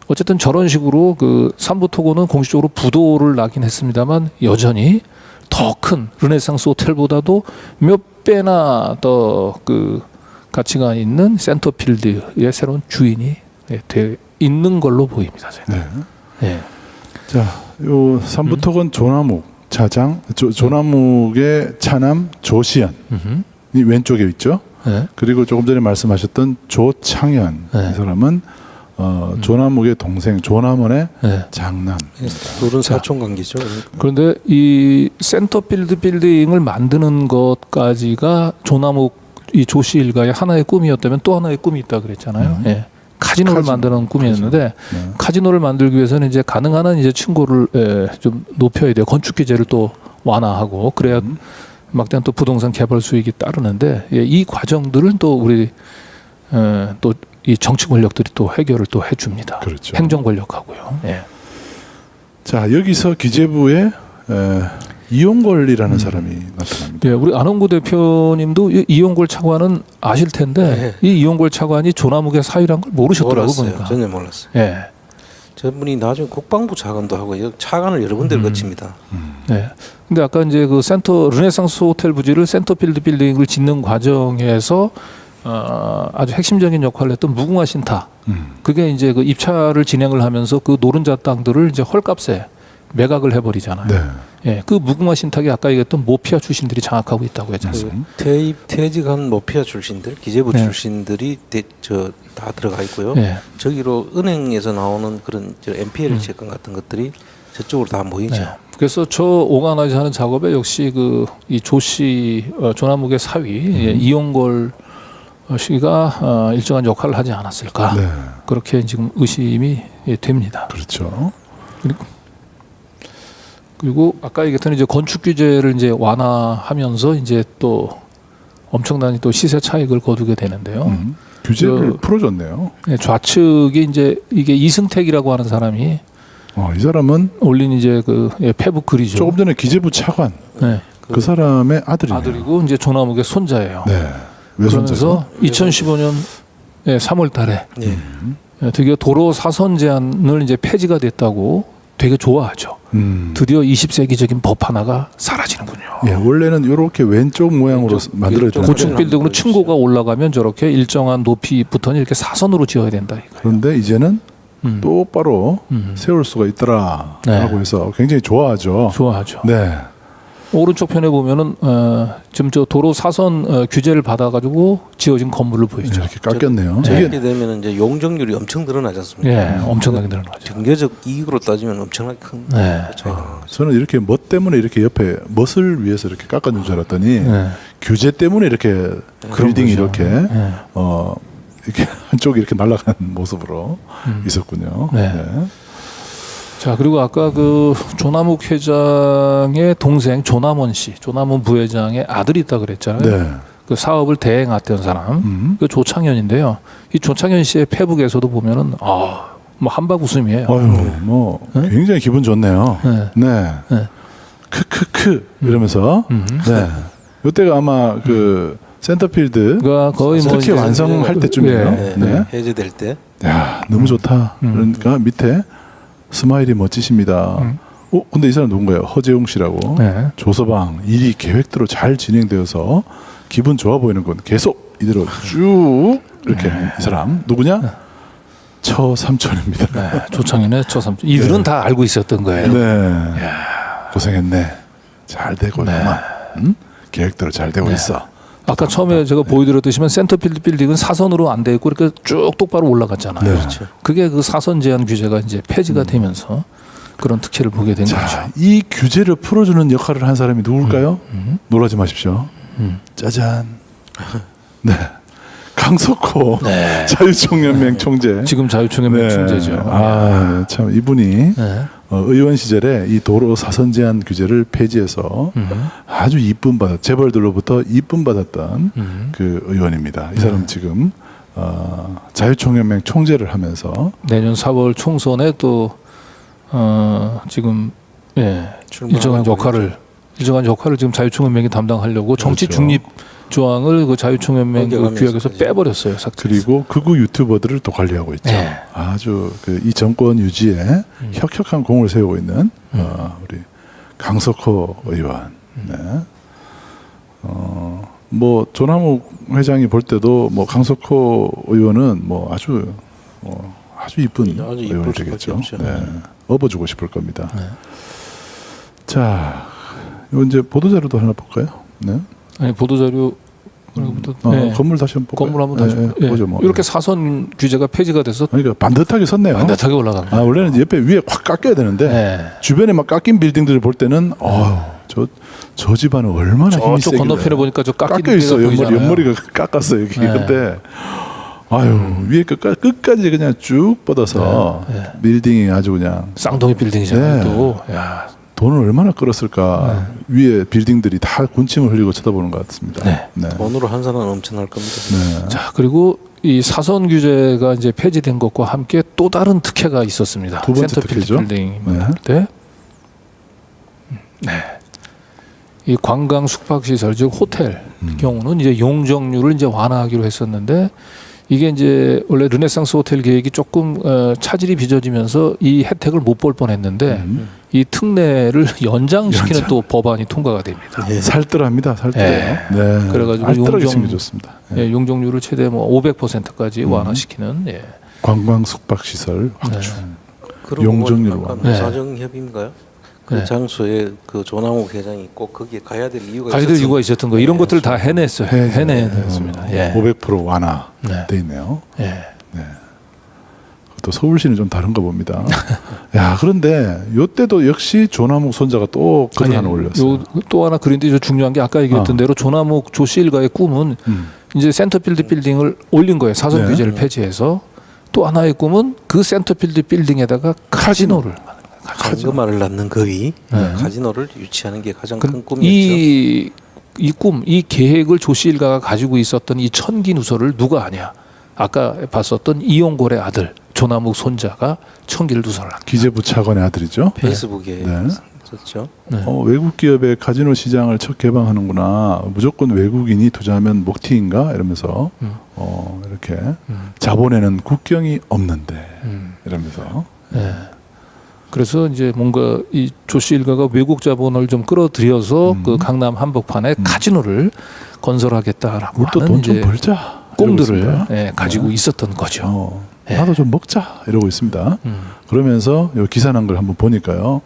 어쨌든 저런 식으로 그 삼부토건은 공식적으로 부도를 나긴 했습니다만 여전히 더 큰 르네상스 호텔보다도 몇 배나 더 그 가치가 있는 센터필드의 새로운 주인이 돼 있는 걸로 보입니다.
자, 요 삼부토건 조남욱 차장, 조남욱의 차남 조시현이 왼쪽에 있죠. 그리고 조금 전에 말씀하셨던 조창현 이 사람은 조남욱의 동생 조남원의 장남.
둘은 사촌 관계죠.
그런데 이 센터필드 빌딩을 만드는 것까지가 조남욱 이 조씨 일가의 하나의 꿈이었다면 또 하나의 꿈이 있다 그랬잖아요. 카지노를 만드는 꿈이었는데 카지노를 만들기 위해서는 이제 가능한 한 이제 층고를 좀 높여야 돼요. 건축 규제를 또 완화하고 그래야 막대한 또 부동산 개발 수익이 따르는데 이 과정들은 또 우리 또 이 정치 권력들이 또 해결을 또 해줍니다. 행정 권력하고요.
자 여기서 기재부에 이용걸이라는 사람이 나타납니다.
우리 안홍구 대표님도 이용걸 차관은 아실 텐데 이 이용걸 차관이 조남욱의 사위란 걸 모르셨더라고요. 보니까.
전혀 몰랐어요. 저분이 나중에 국방부 차관도 하고 차관을 여러 군데를 거칩니다.
근데 아까 이제 그 르네상스 호텔 부지를 센터필드 빌딩을 짓는 과정에서 아주 핵심적인 역할을 했던 무궁화 신탁. 그게 이제 그 입찰을 진행을 하면서 그 노른자 땅들을 이제 헐값에 매각을 해버리잖아요. 그 무궁화 신탁이 아까 얘기했던 모피아 출신들이 장악하고 있다고 했지 않습니까?
퇴직한 모피아 출신들, 기재부 출신들이 다 들어가 있고요. 저기로 은행에서 나오는 그런 NPL 채권 같은 것들이 저쪽으로 다 모이죠.
그래서 저 오가나이즈 하는 작업에 역시 이 조씨 조남욱의 사위 이용걸 씨가 일정한 역할을 하지 않았을까 그렇게 지금 의심이 됩니다.
그렇죠.
그리고 아까 얘기했던 이제 건축 규제를 이제 완화하면서 이제 또 엄청난 또 시세 차익을 거두게 되는데요.
규제를 풀어줬네요.
좌측이 이제 이게 이승택이라고 하는 사람이
이 사람은
올린 이제 그 페북 글이죠.
조금 전에 기재부 차관
네.
그 사람의 아들이네요.
아들이고 이제 조남욱의 손자예요.
네.
그러면서 2015년 3월달에 드디어 도로 사선 제한을 이제 폐지가 됐다고 되게 좋아하죠. 드디어 20세기적인 법 하나가 사라지는군요.
예, 원래는 이렇게 왼쪽 모양으로 만들어졌잖아요.
고층 빌딩으로 층고가 올라가면 저렇게 일정한 높이부터는 이렇게 사선으로 지어야 된다. 이거예요.
그런데 이제는 똑바로 세울 수가 있더라라고 해서 굉장히 좋아하죠.
좋아하죠.
네.
오른쪽 편에 보면은 지금 저 도로 사선 규제를 받아가지고 지어진 건물을 보이죠.
이렇게 깎였네요.
이렇게 되면 이제 용적률이 엄청 늘어나지 않습니까?
예, 엄청나게 늘어나죠.
경제적 이익으로 따지면 엄청나게 큰 차이가.
저는 이렇게 뭐 때문에 이렇게 옆에 멋을 위해서 이렇게 깎아준 줄 알았더니 규제 때문에 이렇게 빌딩이 이렇게 이렇게 한쪽이 이렇게 날아가는 모습으로 있었군요.
네. 자, 그리고 아까 그 조남욱 회장의 동생 조남원 씨, 조남원 부회장의 아들이 있다 그랬잖아요.
네.
그 사업을 대행했던 사람, 그 조창현인데요. 이 조창현 씨의 페북에서도 보면은 뭐 한박 웃음이에요.
뭐 굉장히 기분 좋네요. 네. 크크크 이러면서 네. 이때가 아마 그 센터필드가 거의 뭐 특히 완성할 때쯤이에요.
네. 해제될 때.
야, 너무 좋다. 그러니까 밑에 스마일이 멋지십니다. 근데 이 사람 누군가요? 허재용 씨라고. 조서방 일이 계획대로 잘 진행되어서 기분 좋아 보이는 건 계속 이대로 쭉 이렇게 이 사람 누구냐? 처삼촌입니다.
조창현의 처삼촌. 이들은 다 알고 있었던 거예요.
네. 고생했네. 잘 되고 있구만. 계획대로 잘 되고 있어.
아까 처음에 제가 보여드렸듯이 센터필드 빌딩은 사선으로 안 돼 있고 이렇게 쭉 똑바로 올라갔잖아요.
네.
그렇죠. 그게 그 사선 제한 규제가 이제 폐지가 되면서 그런 특혜를 보게 된 거죠.
이 규제를 풀어주는 역할을 한 사람이 누굴까요? 놀라지 마십시오. 짜잔. 네. 강석호 자유총연맹 총재.
지금 자유총연맹 총재죠.
참 이분이 의원 시절에 이 도로 사선 제한 규제를 폐지해서 아주 재벌들로부터 이쁨 받았던 그 의원입니다. 이 사람 지금 자유총연맹 총재를 하면서
내년 4월 총선에 또 지금 일정한 역할을 지금 자유총연맹이 담당하려고 정치 중립 조항을 그 자유총연맹 그 규약에서 빼버렸어요.
그리고 극우 유튜버들을 또 관리하고 있죠. 아주 이 정권 유지에 혁혁한 공을 세우고 있는 우리 강석호 의원. 뭐 조남욱 회장이 볼 때도 뭐 강석호 의원은 뭐 아주 이쁜 의원이 되겠죠. 업어주고 싶을 겁니다. 자, 이거 이제 보도자료도 하나 볼까요? 네.
아니 보도자료
건물 다시 한번 볼까요?
건물 한번 다시 보죠. 뭐. 이렇게 사선 규제가 폐지가 돼서
그러니까 반듯하게 섰네요.
반듯하게 올라간 거예요.
원래는 옆에 위에 확 깎여야 되는데 주변에 막 깎인 빌딩들을 볼 때는 저 집안은 얼마나 힘이 세길래
저쪽 건너편에 보니까 저
깎여 있어요. 옆머리가 깎았어요. 여기. 근데 위에 끝까지 그냥 쭉 뻗어서 빌딩이 아주 그냥
쌍둥이 빌딩이잖아요. 또.
돈을 얼마나 끌었을까. 위에 빌딩들이 다 군침을 흘리고 쳐다보는 것 같습니다.
돈으로 환산은 엄청날 겁니다.
자, 그리고 이 사선 규제가 이제 폐지된 것과 함께 또 다른 특혜가 있었습니다.
두 번째 특혜죠.
빌딩 만들 때. 이 관광 숙박 시설 즉 호텔 경우는 이제 용적률을 이제 완화하기로 했었는데 이게 이제 원래 르네상스 호텔 계획이 조금 차질이 빚어지면서 이 혜택을 못 볼 뻔했는데 이 특례를 연장시키는 또 법안이 통과가 됩니다.
살뜰합니다. 살뜰해요.
그래가지고
좋습니다.
용적률을 최대 뭐 500%까지 완화시키는
관광 숙박 시설 확충.
용적률 완화. 사정협의인가요? 그 장소에 그 조남욱 회장이 꼭 거기에 가야 될 이유가
있었던 거. 이런 것들을 다 해냈어요. 해냈습니다.
500% 완화돼 있네요. 또 서울시는 좀 다른가 봅니다. 그런데 이때도 역시 조남욱 손자가 또 글을 하나 올렸어요.
또 하나 그런데 중요한 게 아까 얘기했던 대로 조남욱 조씨 일가의 꿈은 이제 센터필드 빌딩을 올린 거예요. 사선 규제를 폐지해서. 또 하나의 꿈은 그 센터필드 빌딩에다가 카지노를
황금알을 낳는 거위 카지노를 유치하는 게 가장 큰 꿈이었죠.
이 계획을 조씨 일가가 가지고 있었던 이 천기 누설을 누가 아냐? 아까 봤었던 이용골의 아들 조남욱 손자가 청기를 누설을 합니다.
기재부 차관의 아들이죠.
페이스북에
네.
썼죠.
네.
외국 기업의 카지노 시장을 첫 개방하는구나. 무조건 외국인이 투자하면 먹튀인가 이러면서 이렇게 자본에는 국경이 없는데 이러면서.
네. 그래서 이제 뭔가 이 조씨 일가가 외국 자본을 좀 끌어들여서 그 강남 한복판에 카지노를 건설하겠다라고
우리도
하는
돈 좀
이제
벌자.
꿈들을 가지고 있었던 거죠.
나도 좀 먹자 이러고 있습니다. 그러면서 이 기사 난 걸 한번 보니까요.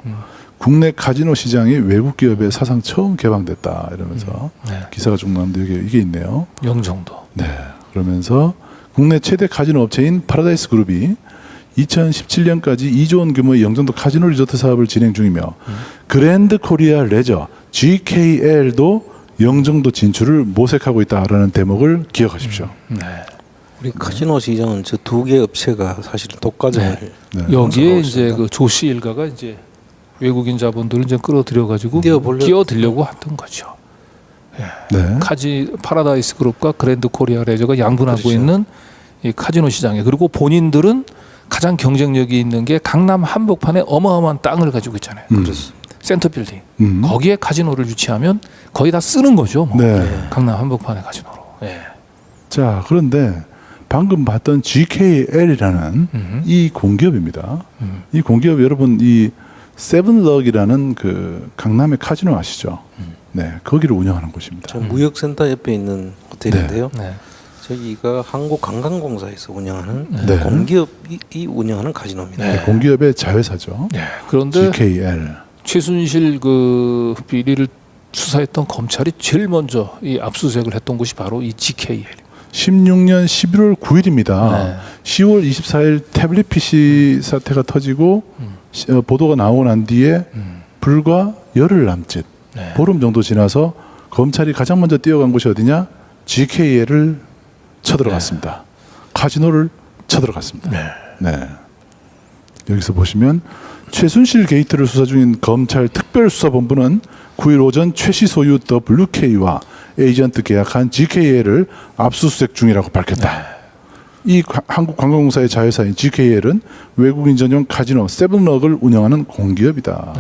국내 카지노 시장이 외국 기업의 사상 처음 개방됐다 이러면서 기사가 쭉 나왔는데 이게 있네요.
영종도.
네. 그러면서 국내 최대 카지노 업체인 파라다이스 그룹이 2017년까지 2조 원 규모의 영종도 카지노 리조트 사업을 진행 중이며 그랜드 코리아 레저 GKL도 영종도 진출을 모색하고 있다라는 대목을 기억하십시오.
우리 카지노 시장은 저 두 개 업체가 사실 독과점을
여기에 이제 그 조씨 일가가 이제 외국인 자본들을 이제 끌어들여 가지고 끼어들려고 했던 거죠. 파라다이스 그룹과 그랜드 코리아 레저가 양분하고 있는 이 카지노 시장에, 그리고 본인들은 가장 경쟁력이 있는 게 강남 한복판에 어마어마한 땅을 가지고 있잖아요. 센터 빌딩. 거기에 카지노를 유치하면 거의 다 쓰는 거죠. 뭐. 강남 한복판에 카지노로.
자, 그런데 방금 봤던 GKL이라는 이 공기업입니다. 이 공기업 여러분 이 세븐럭이라는 그 강남의 카지노 아시죠? 네, 거기를 운영하는 곳입니다.
저 무역센터 옆에 있는 호텔인데요. 저기가 한국관광공사에서 운영하는 공기업이 운영하는 카지노입니다.
공기업의 자회사죠.
그런데
GKL.
최순실 그 비리를 수사했던 검찰이 제일 먼저 이 압수수색을 했던 곳이 바로 이 GKL.
16년 11월 9일입니다. 10월 24일 태블릿 PC 사태가 터지고 보도가 나오고 난 뒤에 불과 열흘 남짓, 보름 정도 지나서 검찰이 가장 먼저 뛰어간 곳이 어디냐? GKL을 쳐들어갔습니다. 카지노를 쳐들어갔습니다. 여기서 보시면 최순실 게이트를 수사 중인 검찰 특별수사본부는 9일 오전 최씨 소유 WK와 에이전트 계약한 GKL을 압수수색 중이라고 밝혔다. 이 한국관광공사의 자회사인 GKL은 외국인 전용 카지노 세븐럭을 운영하는 공기업이다.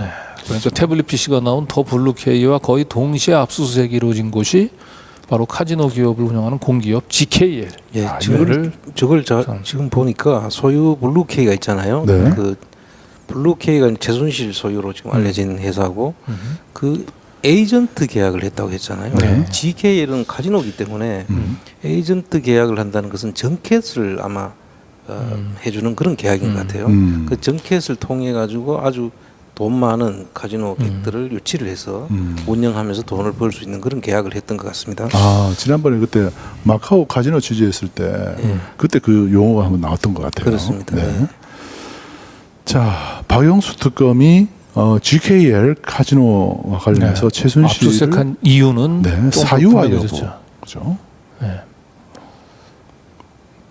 그러니까 태블릿 PC가 나온 더 블루K와 거의 동시에 압수수색이 이루어진 곳이 바로 카지노 기업을 운영하는 공기업 GKL.
저걸 지금 보니까 소유 블루K가 있잖아요. 그 블루K가 최순실 소유로 지금 알려진 회사고 그 에이전트 계약을 했다고 했잖아요. GKL은 카지노이기 때문에 에이전트 계약을 한다는 것은 정켓을 아마 해주는 그런 계약인 것 같아요. 그 정켓을 통해 가지고 아주 돈 많은 카지노 객들을 유치를 해서 운영하면서 돈을 벌 수 있는 그런 계약을 했던 것 같습니다.
지난번에 그때 마카오 카지노 취재했을 때 그때 그 용어가 한번 나왔던 것 같아요.
그렇습니다.
자, 박영수 특검이 GKL 카지노와 관련해서 최순실을
압수수색한 이유는
사유화 여부, 그죠?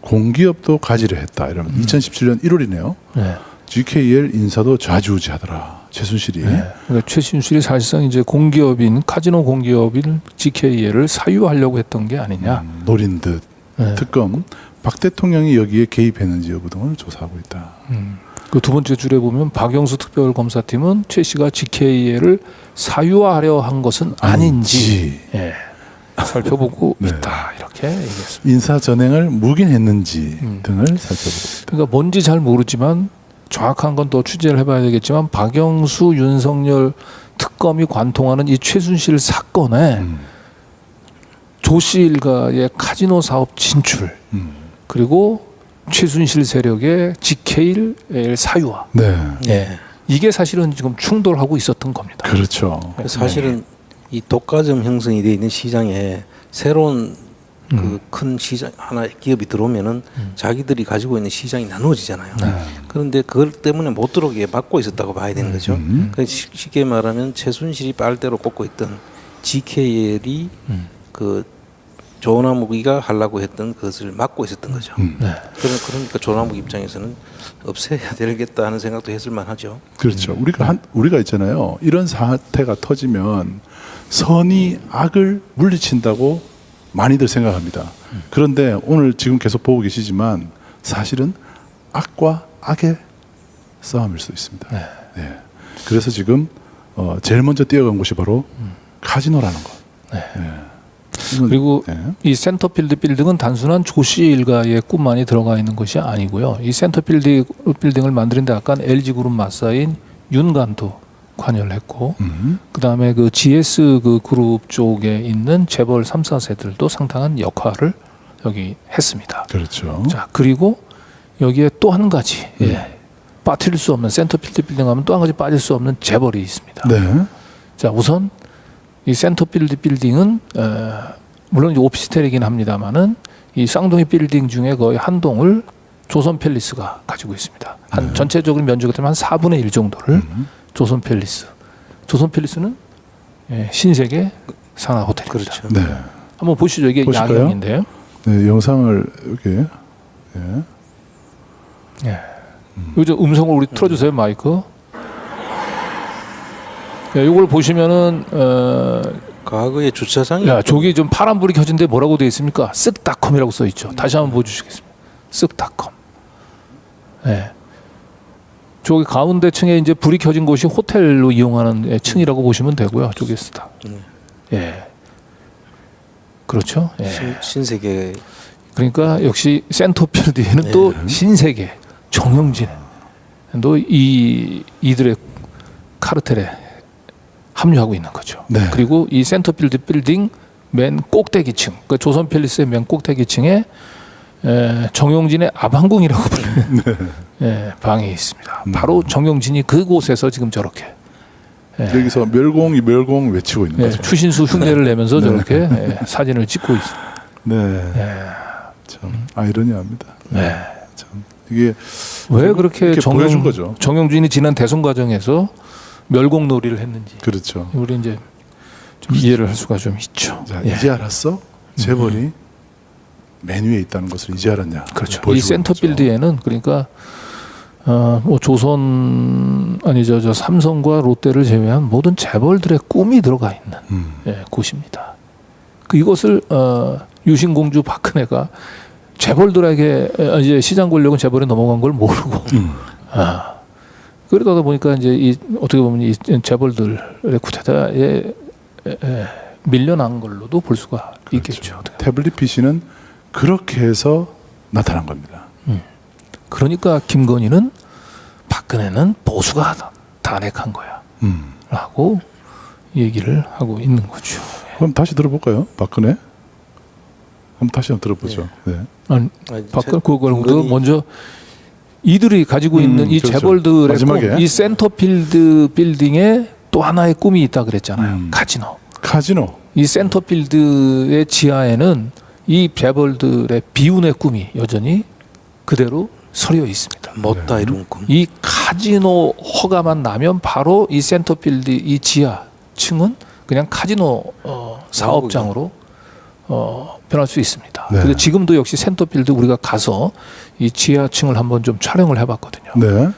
공기업도 가지를 했다. 이러면 2017년 1월이네요. GKL 인사도 좌지우지하더라. 최순실이.
그러니까 최순실이 사실상 이제 공기업인 카지노 공기업인 GKL을 사유하려고 했던 게 아니냐.
노린 듯. 특검 박 대통령이 여기에 개입했는지 여부 등을 조사하고 있다.
그 두 번째 줄에 보면 박영수 특별검사팀은 최 씨가 GKL을 사유화하려 한 것은 아닌지 살펴보고 있다. 이렇게 얘기했습니다.
인사 전행을 묵인했는지 등을 살펴보고.
그러니까 뭔지 잘 모르지만 정확한 건 또 취재를 해봐야 되겠지만 박영수, 윤석열 특검이 관통하는 이 최순실 사건에 조씨 일가의 카지노 사업 진출 그리고 최순실 세력의 GKL 사유화. 이게 사실은 지금 충돌하고 있었던 겁니다.
그렇죠.
사실은 이 독과점 형성이 되어 있는 시장에 새로운 그 큰 시장 하나의 기업이 들어오면은 자기들이 가지고 있는 시장이 나누어지잖아요. 그런데 그것 때문에 못 들어오게 막고 있었다고 봐야 되는 거죠. 쉽게 말하면 최순실이 빨대로 꽂고 있던 GKL이 그 조남욱이가 하려고 했던 것을 막고 있었던 거죠. 그러니까 조남욱 입장에서는 없애야 되겠다 하는 생각도 했을 만하죠.
그렇죠. 우리가 있잖아요. 이런 사태가 터지면 선이 악을 물리친다고 많이들 생각합니다. 그런데 오늘 지금 계속 보고 계시지만 사실은 악과 악의 싸움일 수 있습니다.
네.
네. 그래서 지금 제일 먼저 뛰어간 곳이 바로 카지노라는 것.
네.
네.
그리고
네.
이 센터필드 빌딩은 단순한 조씨 일가의 꿈만이 들어가 있는 것이 아니고요. 이 센터필드 빌딩을 만드는데 약간 LG그룹 맞사인 윤관도 관여를 했고, 그 다음에 그 GS 그 그룹 쪽에 있는 재벌 3, 4세들도 상당한 역할을 여기 했습니다.
그렇죠.
자, 그리고 여기에 또 한 가지, 빠뜨릴 수 없는 센터필드 빌딩 하면 또 한 가지 빠질 수 없는 재벌이 있습니다.
네.
자, 우선 이 센터필드 빌딩은 물론 이제 오피스텔이긴 합니다만은 이 쌍둥이 빌딩 중에 거의 한 동을 조선 팰리스가 가지고 있습니다. 한 전체적인 면적이 되면 한 4분의 1 정도를 조선 팰리스. 조선 팰리스는 신세계 산하 호텔입니다.
그렇죠.
네.
한번 보시죠. 이게
보실까요?
야경인데요.
네, 영상을 이렇게. 예.
이거 음성을 우리 틀어주세요, 마이크. 이걸 보시면은
과거의 주차장이
야, 저기 좀 파란불이 켜진데 뭐라고 되어 있습니까? 쓱닷컴이라고 써 있죠. 다시 한번 보여주시겠습니다. 쓱닷컴. 네. 저기 가운데 층에 이제 불이 켜진 곳이 호텔로 이용하는 층이라고 보시면 되고요. 저기 스타. 예. 그렇죠. 예.
신세계.
그러니까 역시 센터필드에는 또 신세계 정영진도 이들의 카르텔에 합류하고 있는 거죠.
네.
그리고 이 센터필드 빌딩 맨 꼭대기층, 그 조선 팰리스의 맨 꼭대기층에 정용진의 아방궁이라고 불리는 방이 있습니다. 바로 정용진이 그곳에서 지금 저렇게
여기서 멸공 외치고 있는 거죠.
추신수 흉내를 내면서 저렇게 사진을 찍고 있습니다.
네. 참 아이러니합니다.
네.
참 이게
왜 그렇게
보여준 거죠.
정용진이 지난 대선 과정에서 멸공놀이를 했는지
그렇죠.
우리 이제 좀 이해를 할 수가 좀 있죠.
자, 이제 알았어? 재벌이 맨 위에 있다는 것을 이제 알았냐?
그렇죠. 이 센터필드에는 그러니까 뭐 조선 아니죠, 저 삼성과 롯데를 제외한 모든 재벌들의 꿈이 들어가 있는 곳입니다. 이것을 유신공주 박근혜가 재벌들에게 이제 시장 권력은 재벌에 넘어간 걸 모르고 그러다 보니까 이제 이 어떻게 보면 이 재벌들의 쿠데타에 밀려난 걸로도 볼 수가 있겠죠.
태블릿 PC는 그렇게 해서 나타난 겁니다.
그러니까 김건희는 박근혜는 보수가 단핵한 거야 라고 얘기를 하고 있는 거죠.
그럼 다시 들어볼까요? 박근혜? 한번 다시 한번 들어보죠. 네.
아니, 박근혜 그거 먼저 이들이 가지고 있는 이
그렇죠.
재벌들의
마지막에.
꿈, 이 센터필드 빌딩에 또 하나의 꿈이 있다 그랬잖아요. 카지노. 이 센터필드의 지하에는 이 재벌들의 비운의 꿈이 여전히 그대로 서려 있습니다.
못다 이룬 꿈.
이 카지노 허가만 나면 바로 이 센터필드 이 지하층은 그냥 카지노 사업장으로 변할 수 있습니다.
네.
그래서 지금도 역시 센터필드 우리가 가서 이 지하층을 한번 좀 촬영을 해봤거든요.
네.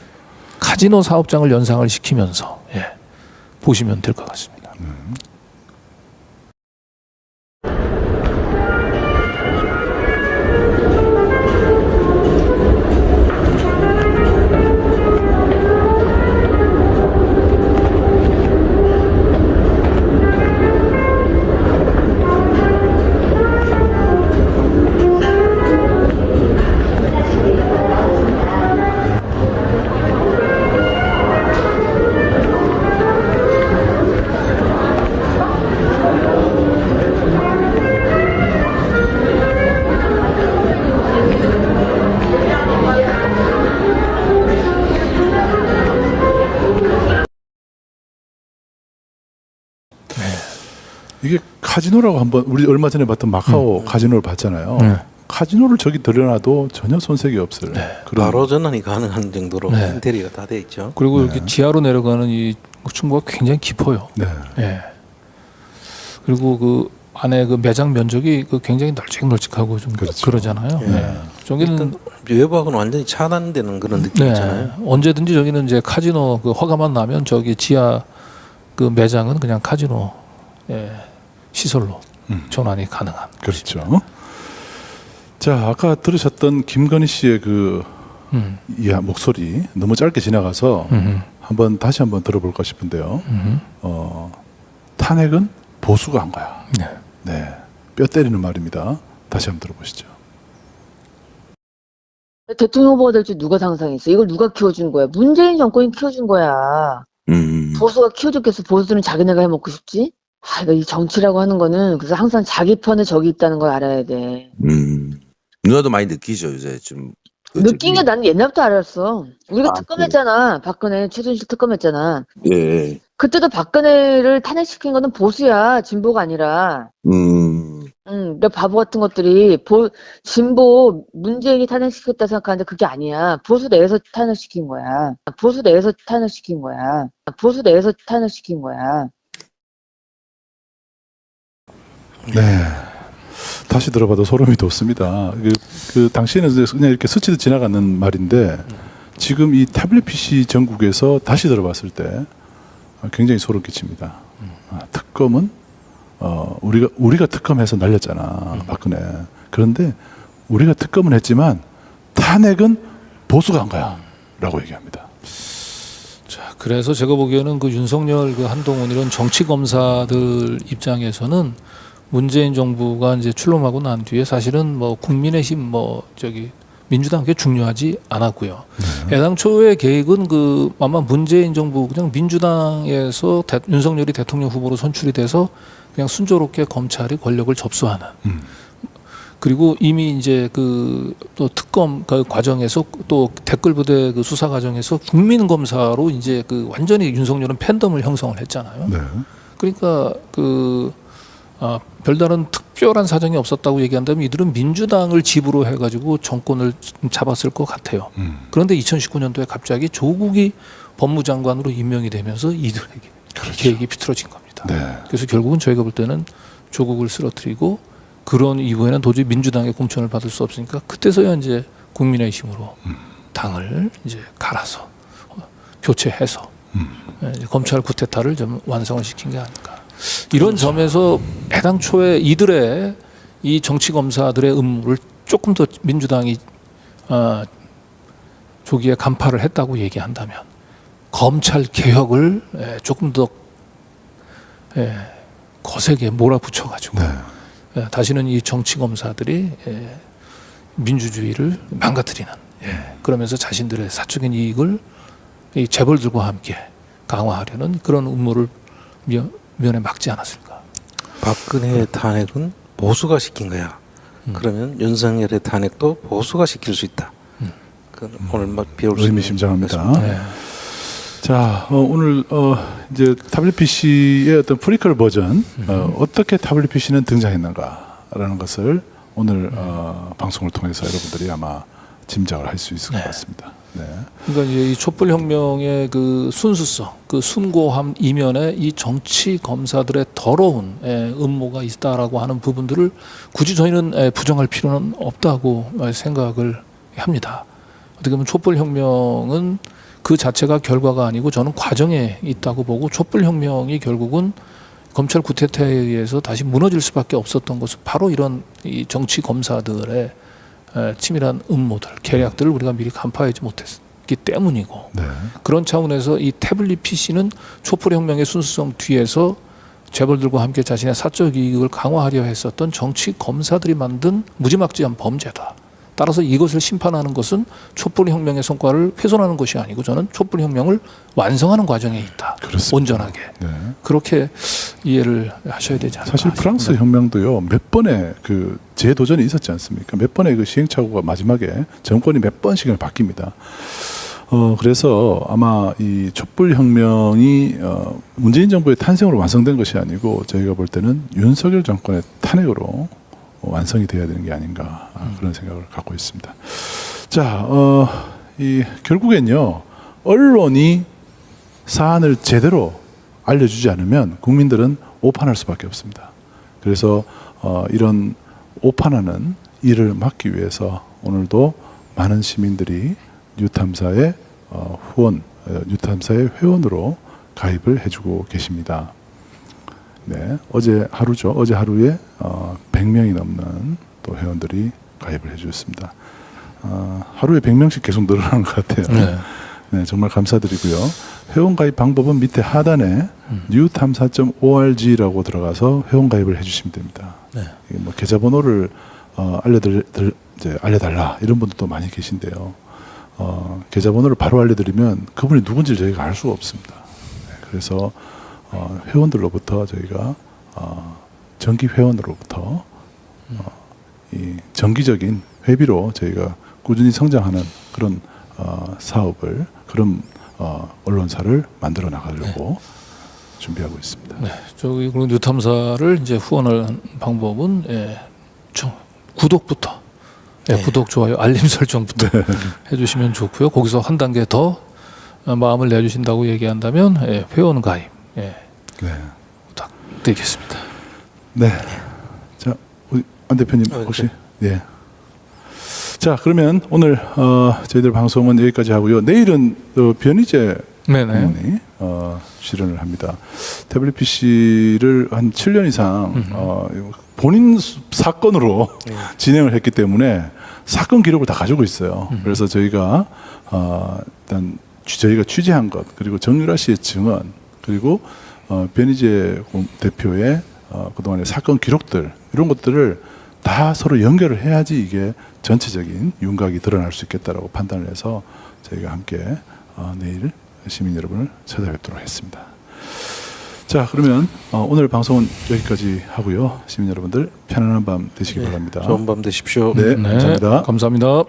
카지노 사업장을 연상을 시키면서 보시면 될 것 같습니다.
이게 카지노라고 한번 우리 얼마 전에 봤던 마카오 카지노를 봤잖아요. 카지노를 저기 들여놔도 전혀 손색이 없을 그런.
바로 전환이 가능한 정도로 인테리어가 다 돼 있죠.
그리고 여기 지하로 내려가는 이 층부가 굉장히 깊어요.
네.
그리고 그 안에 그 매장 면적이 그 굉장히 널찍널찍하고 좀
그렇죠.
그러잖아요. 저기는
외부하고는 완전히 차단되는 그런 느낌 있잖아요.
언제든지 저기는 이제 카지노 그 허가만 나면 저기 지하 그 매장은 그냥 카지노 시설로 전환이 가능한.
그렇죠. 자, 아까 들으셨던 김건희 씨의 그 이 목소리 너무 짧게 지나가서 다시 한번 들어볼까 싶은데요. 탄핵은 보수가 한 거야.
네.
네, 뼈 때리는 말입니다. 다시 한번 들어보시죠.
대통령 후보가 될 줄 누가 상상했어? 이걸 누가 키워준 거야? 문재인 정권이 키워준 거야. 보수가 키워줬겠어. 보수는 자기네가 해먹고 싶지? 그러니까 이 정치라고 하는 거는 그래서 항상 자기 편에 적이 있다는 걸 알아야 돼.
누나도 많이 느끼죠 요새 좀.
느낀 게 나는 옛날부터 알았어. 우리가 특검했잖아. 박근혜 최순실 특검했잖아.
예.
그때도 박근혜를 탄핵시킨 거는 보수야. 진보가 아니라. 내가 바보 같은 것들이 진보 문재인이 탄핵시켰다 생각하는데 그게 아니야. 보수 내에서 탄핵시킨 거야. 보수 내에서 탄핵시킨 거야. 보수 내에서 탄핵시킨 거야.
네. 다시 들어봐도 소름이 돋습니다. 당시에는 그냥 이렇게 스치듯 지나가는 말인데 지금 이 태블릿 PC 전국에서 다시 들어봤을 때 굉장히 소름 끼칩니다. 특검은 우리가 특검해서 날렸잖아, 박근혜. 그런데 우리가 특검은 했지만 탄핵은 보수가 한 거야라고 얘기합니다.
자, 그래서 제가 보기에는 그 윤석열, 그 한동훈 이런 정치 검사들 입장에서는 문재인 정부가 이제 출범하고 난 뒤에 사실은 뭐 국민의힘 민주당 그게 중요하지 않았고요. 애당초의 계획은 아마 문재인 정부 그냥 민주당에서 윤석열이 대통령 후보로 선출이 돼서 그냥 순조롭게 검찰이 권력을 접수하는. 그리고 이미 이제 또 특검 과정에서 또 댓글 부대 수사 과정에서 국민 검사로 이제 완전히 윤석열은 팬덤을 형성을 했잖아요.
네.
그러니까 별다른 특별한 사정이 없었다고 얘기한다면 이들은 민주당을 집으로 해가지고 정권을 잡았을 것 같아요. 그런데 2019년도에 갑자기 조국이 법무장관으로 임명이 되면서 이들에게 계획이 비틀어진 겁니다.
네.
그래서 결국은 저희가 볼 때는 조국을 쓰러뜨리고 그런 이후에는 도저히 민주당의 공천을 받을 수 없으니까 그때서야 이제 국민의힘으로 당을 이제 갈아서 교체해서 이제 검찰 쿠데타를 좀 완성을 시킨 게 아닐까. 이런 점에서 애당초에 이들의 이 정치 검사들의 음모를 조금 더 민주당이 조기에 간파를 했다고 얘기한다면 검찰 개혁을 조금 더 거세게 몰아붙여가지고 다시는 이 정치 검사들이 민주주의를 망가뜨리는 그러면서 자신들의 사적인 이익을 이 재벌들과 함께 강화하려는 그런 음모를 면에 막지 않았을까.
박근혜의 탄핵은 보수가 시킨 거야. 그러면 윤석열의 탄핵도 보수가 시킬 수 있다. 오늘 배울 수 있는
의미심장합니다. 네. 자, 오늘 이제 타블릿 PC의 어떤 프리퀄 버전 어떻게 타블릿 PC는 등장했는가라는 것을 오늘 방송을 통해서 여러분들이 아마 짐작을 할 수 있을 것 같습니다. 네.
그러니까 이제 이 촛불혁명의 그 순수성, 그 숭고함 이면에 이 정치 검사들의 더러운 음모가 있다라고 하는 부분들을 굳이 저희는 부정할 필요는 없다고 생각을 합니다. 어떻게 보면 촛불혁명은 그 자체가 결과가 아니고 저는 과정에 있다고 보고 촛불혁명이 결국은 검찰 쿠데타에 의해서 다시 무너질 수밖에 없었던 것은 바로 이런 이 정치 검사들의 치밀한 음모들, 계략들을 우리가 미리 간파하지 못했기 때문이고 그런 차원에서 이 태블릿 PC는 촛불혁명의 순수성 뒤에서 재벌들과 함께 자신의 사적 이익을 강화하려 했었던 정치 검사들이 만든 무지막지한 범죄다. 따라서 이것을 심판하는 것은 촛불혁명의 성과를 훼손하는 것이 아니고 저는 촛불혁명을 완성하는 과정에 있다.
그렇습니다.
온전하게. 그렇게 이해를 하셔야 되지 않을까.
사실 프랑스 혁명도요 몇 번의 그 재도전이 있었지 않습니까? 몇 번의 그 시행착오가 마지막에 정권이 몇 번씩을 바뀝니다. 그래서 아마 이 촛불혁명이 문재인 정부의 탄생으로 완성된 것이 아니고 저희가 볼 때는 윤석열 정권의 탄핵으로 완성이 되어야 되는 게 아닌가 그런 생각을 갖고 있습니다. 자, 결국엔요 언론이 사안을 제대로 알려주지 않으면 국민들은 오판할 수밖에 없습니다. 그래서 이런 오판하는 일을 막기 위해서 오늘도 많은 시민들이 뉴탐사의 뉴탐사의 회원으로 가입을 해주고 계십니다. 네, 어제 하루죠. 어제 하루에 100명이 넘는 또 회원들이 가입을 해주셨습니다. 하루에 100명씩 계속 늘어나는 것 같아요.
네.
네, 정말 감사드리고요. 회원 가입 방법은 밑에 하단에 new탐사.org라고 들어가서 회원 가입을 해주시면 됩니다.
네.
이게 뭐 계좌번호를 알려달라 이런 분들도 많이 계신데요. 계좌번호를 바로 알려드리면 그분이 누군지 저희가 알 수가 없습니다. 네, 그래서 회원들로부터 저희가 정기 회원으로부터 이 정기적인 회비로 저희가 꾸준히 성장하는 그런 사업을 그런 언론사를 만들어 나가려고 준비하고 있습니다.
네, 저기 그리고 뉴탐사를 이제 후원할 방법은 구독부터 구독, 좋아요, 알림 설정부터 해주시면 좋고요. 거기서 한 단계 더 마음을 내주신다고 얘기한다면 회원 가입 부탁드리겠습니다.
네. 자, 우리 안 대표님 혹시 네. 자, 그러면 오늘 저희들 방송은 여기까지 하고요. 내일은 변희재 의원이 출연을 합니다. WPC를 한 7년 이상 본인 사건으로 진행을 했기 때문에 사건 기록을 다 가지고 있어요. 그래서 저희가 일단 저희가 취재한 것, 그리고 정유라 씨의 증언, 그리고 변희재 대표의 그동안의 사건 기록들, 이런 것들을 다 서로 연결을 해야지 이게 전체적인 윤곽이 드러날 수 있겠다라고 판단을 해서 저희가 함께 내일 시민 여러분을 찾아뵙도록 했습니다. 자, 그러면 오늘 방송은 여기까지 하고요. 시민 여러분들 편안한 밤 되시기 바랍니다.
좋은 밤 되십시오.
네, 감사합니다.
감사합니다.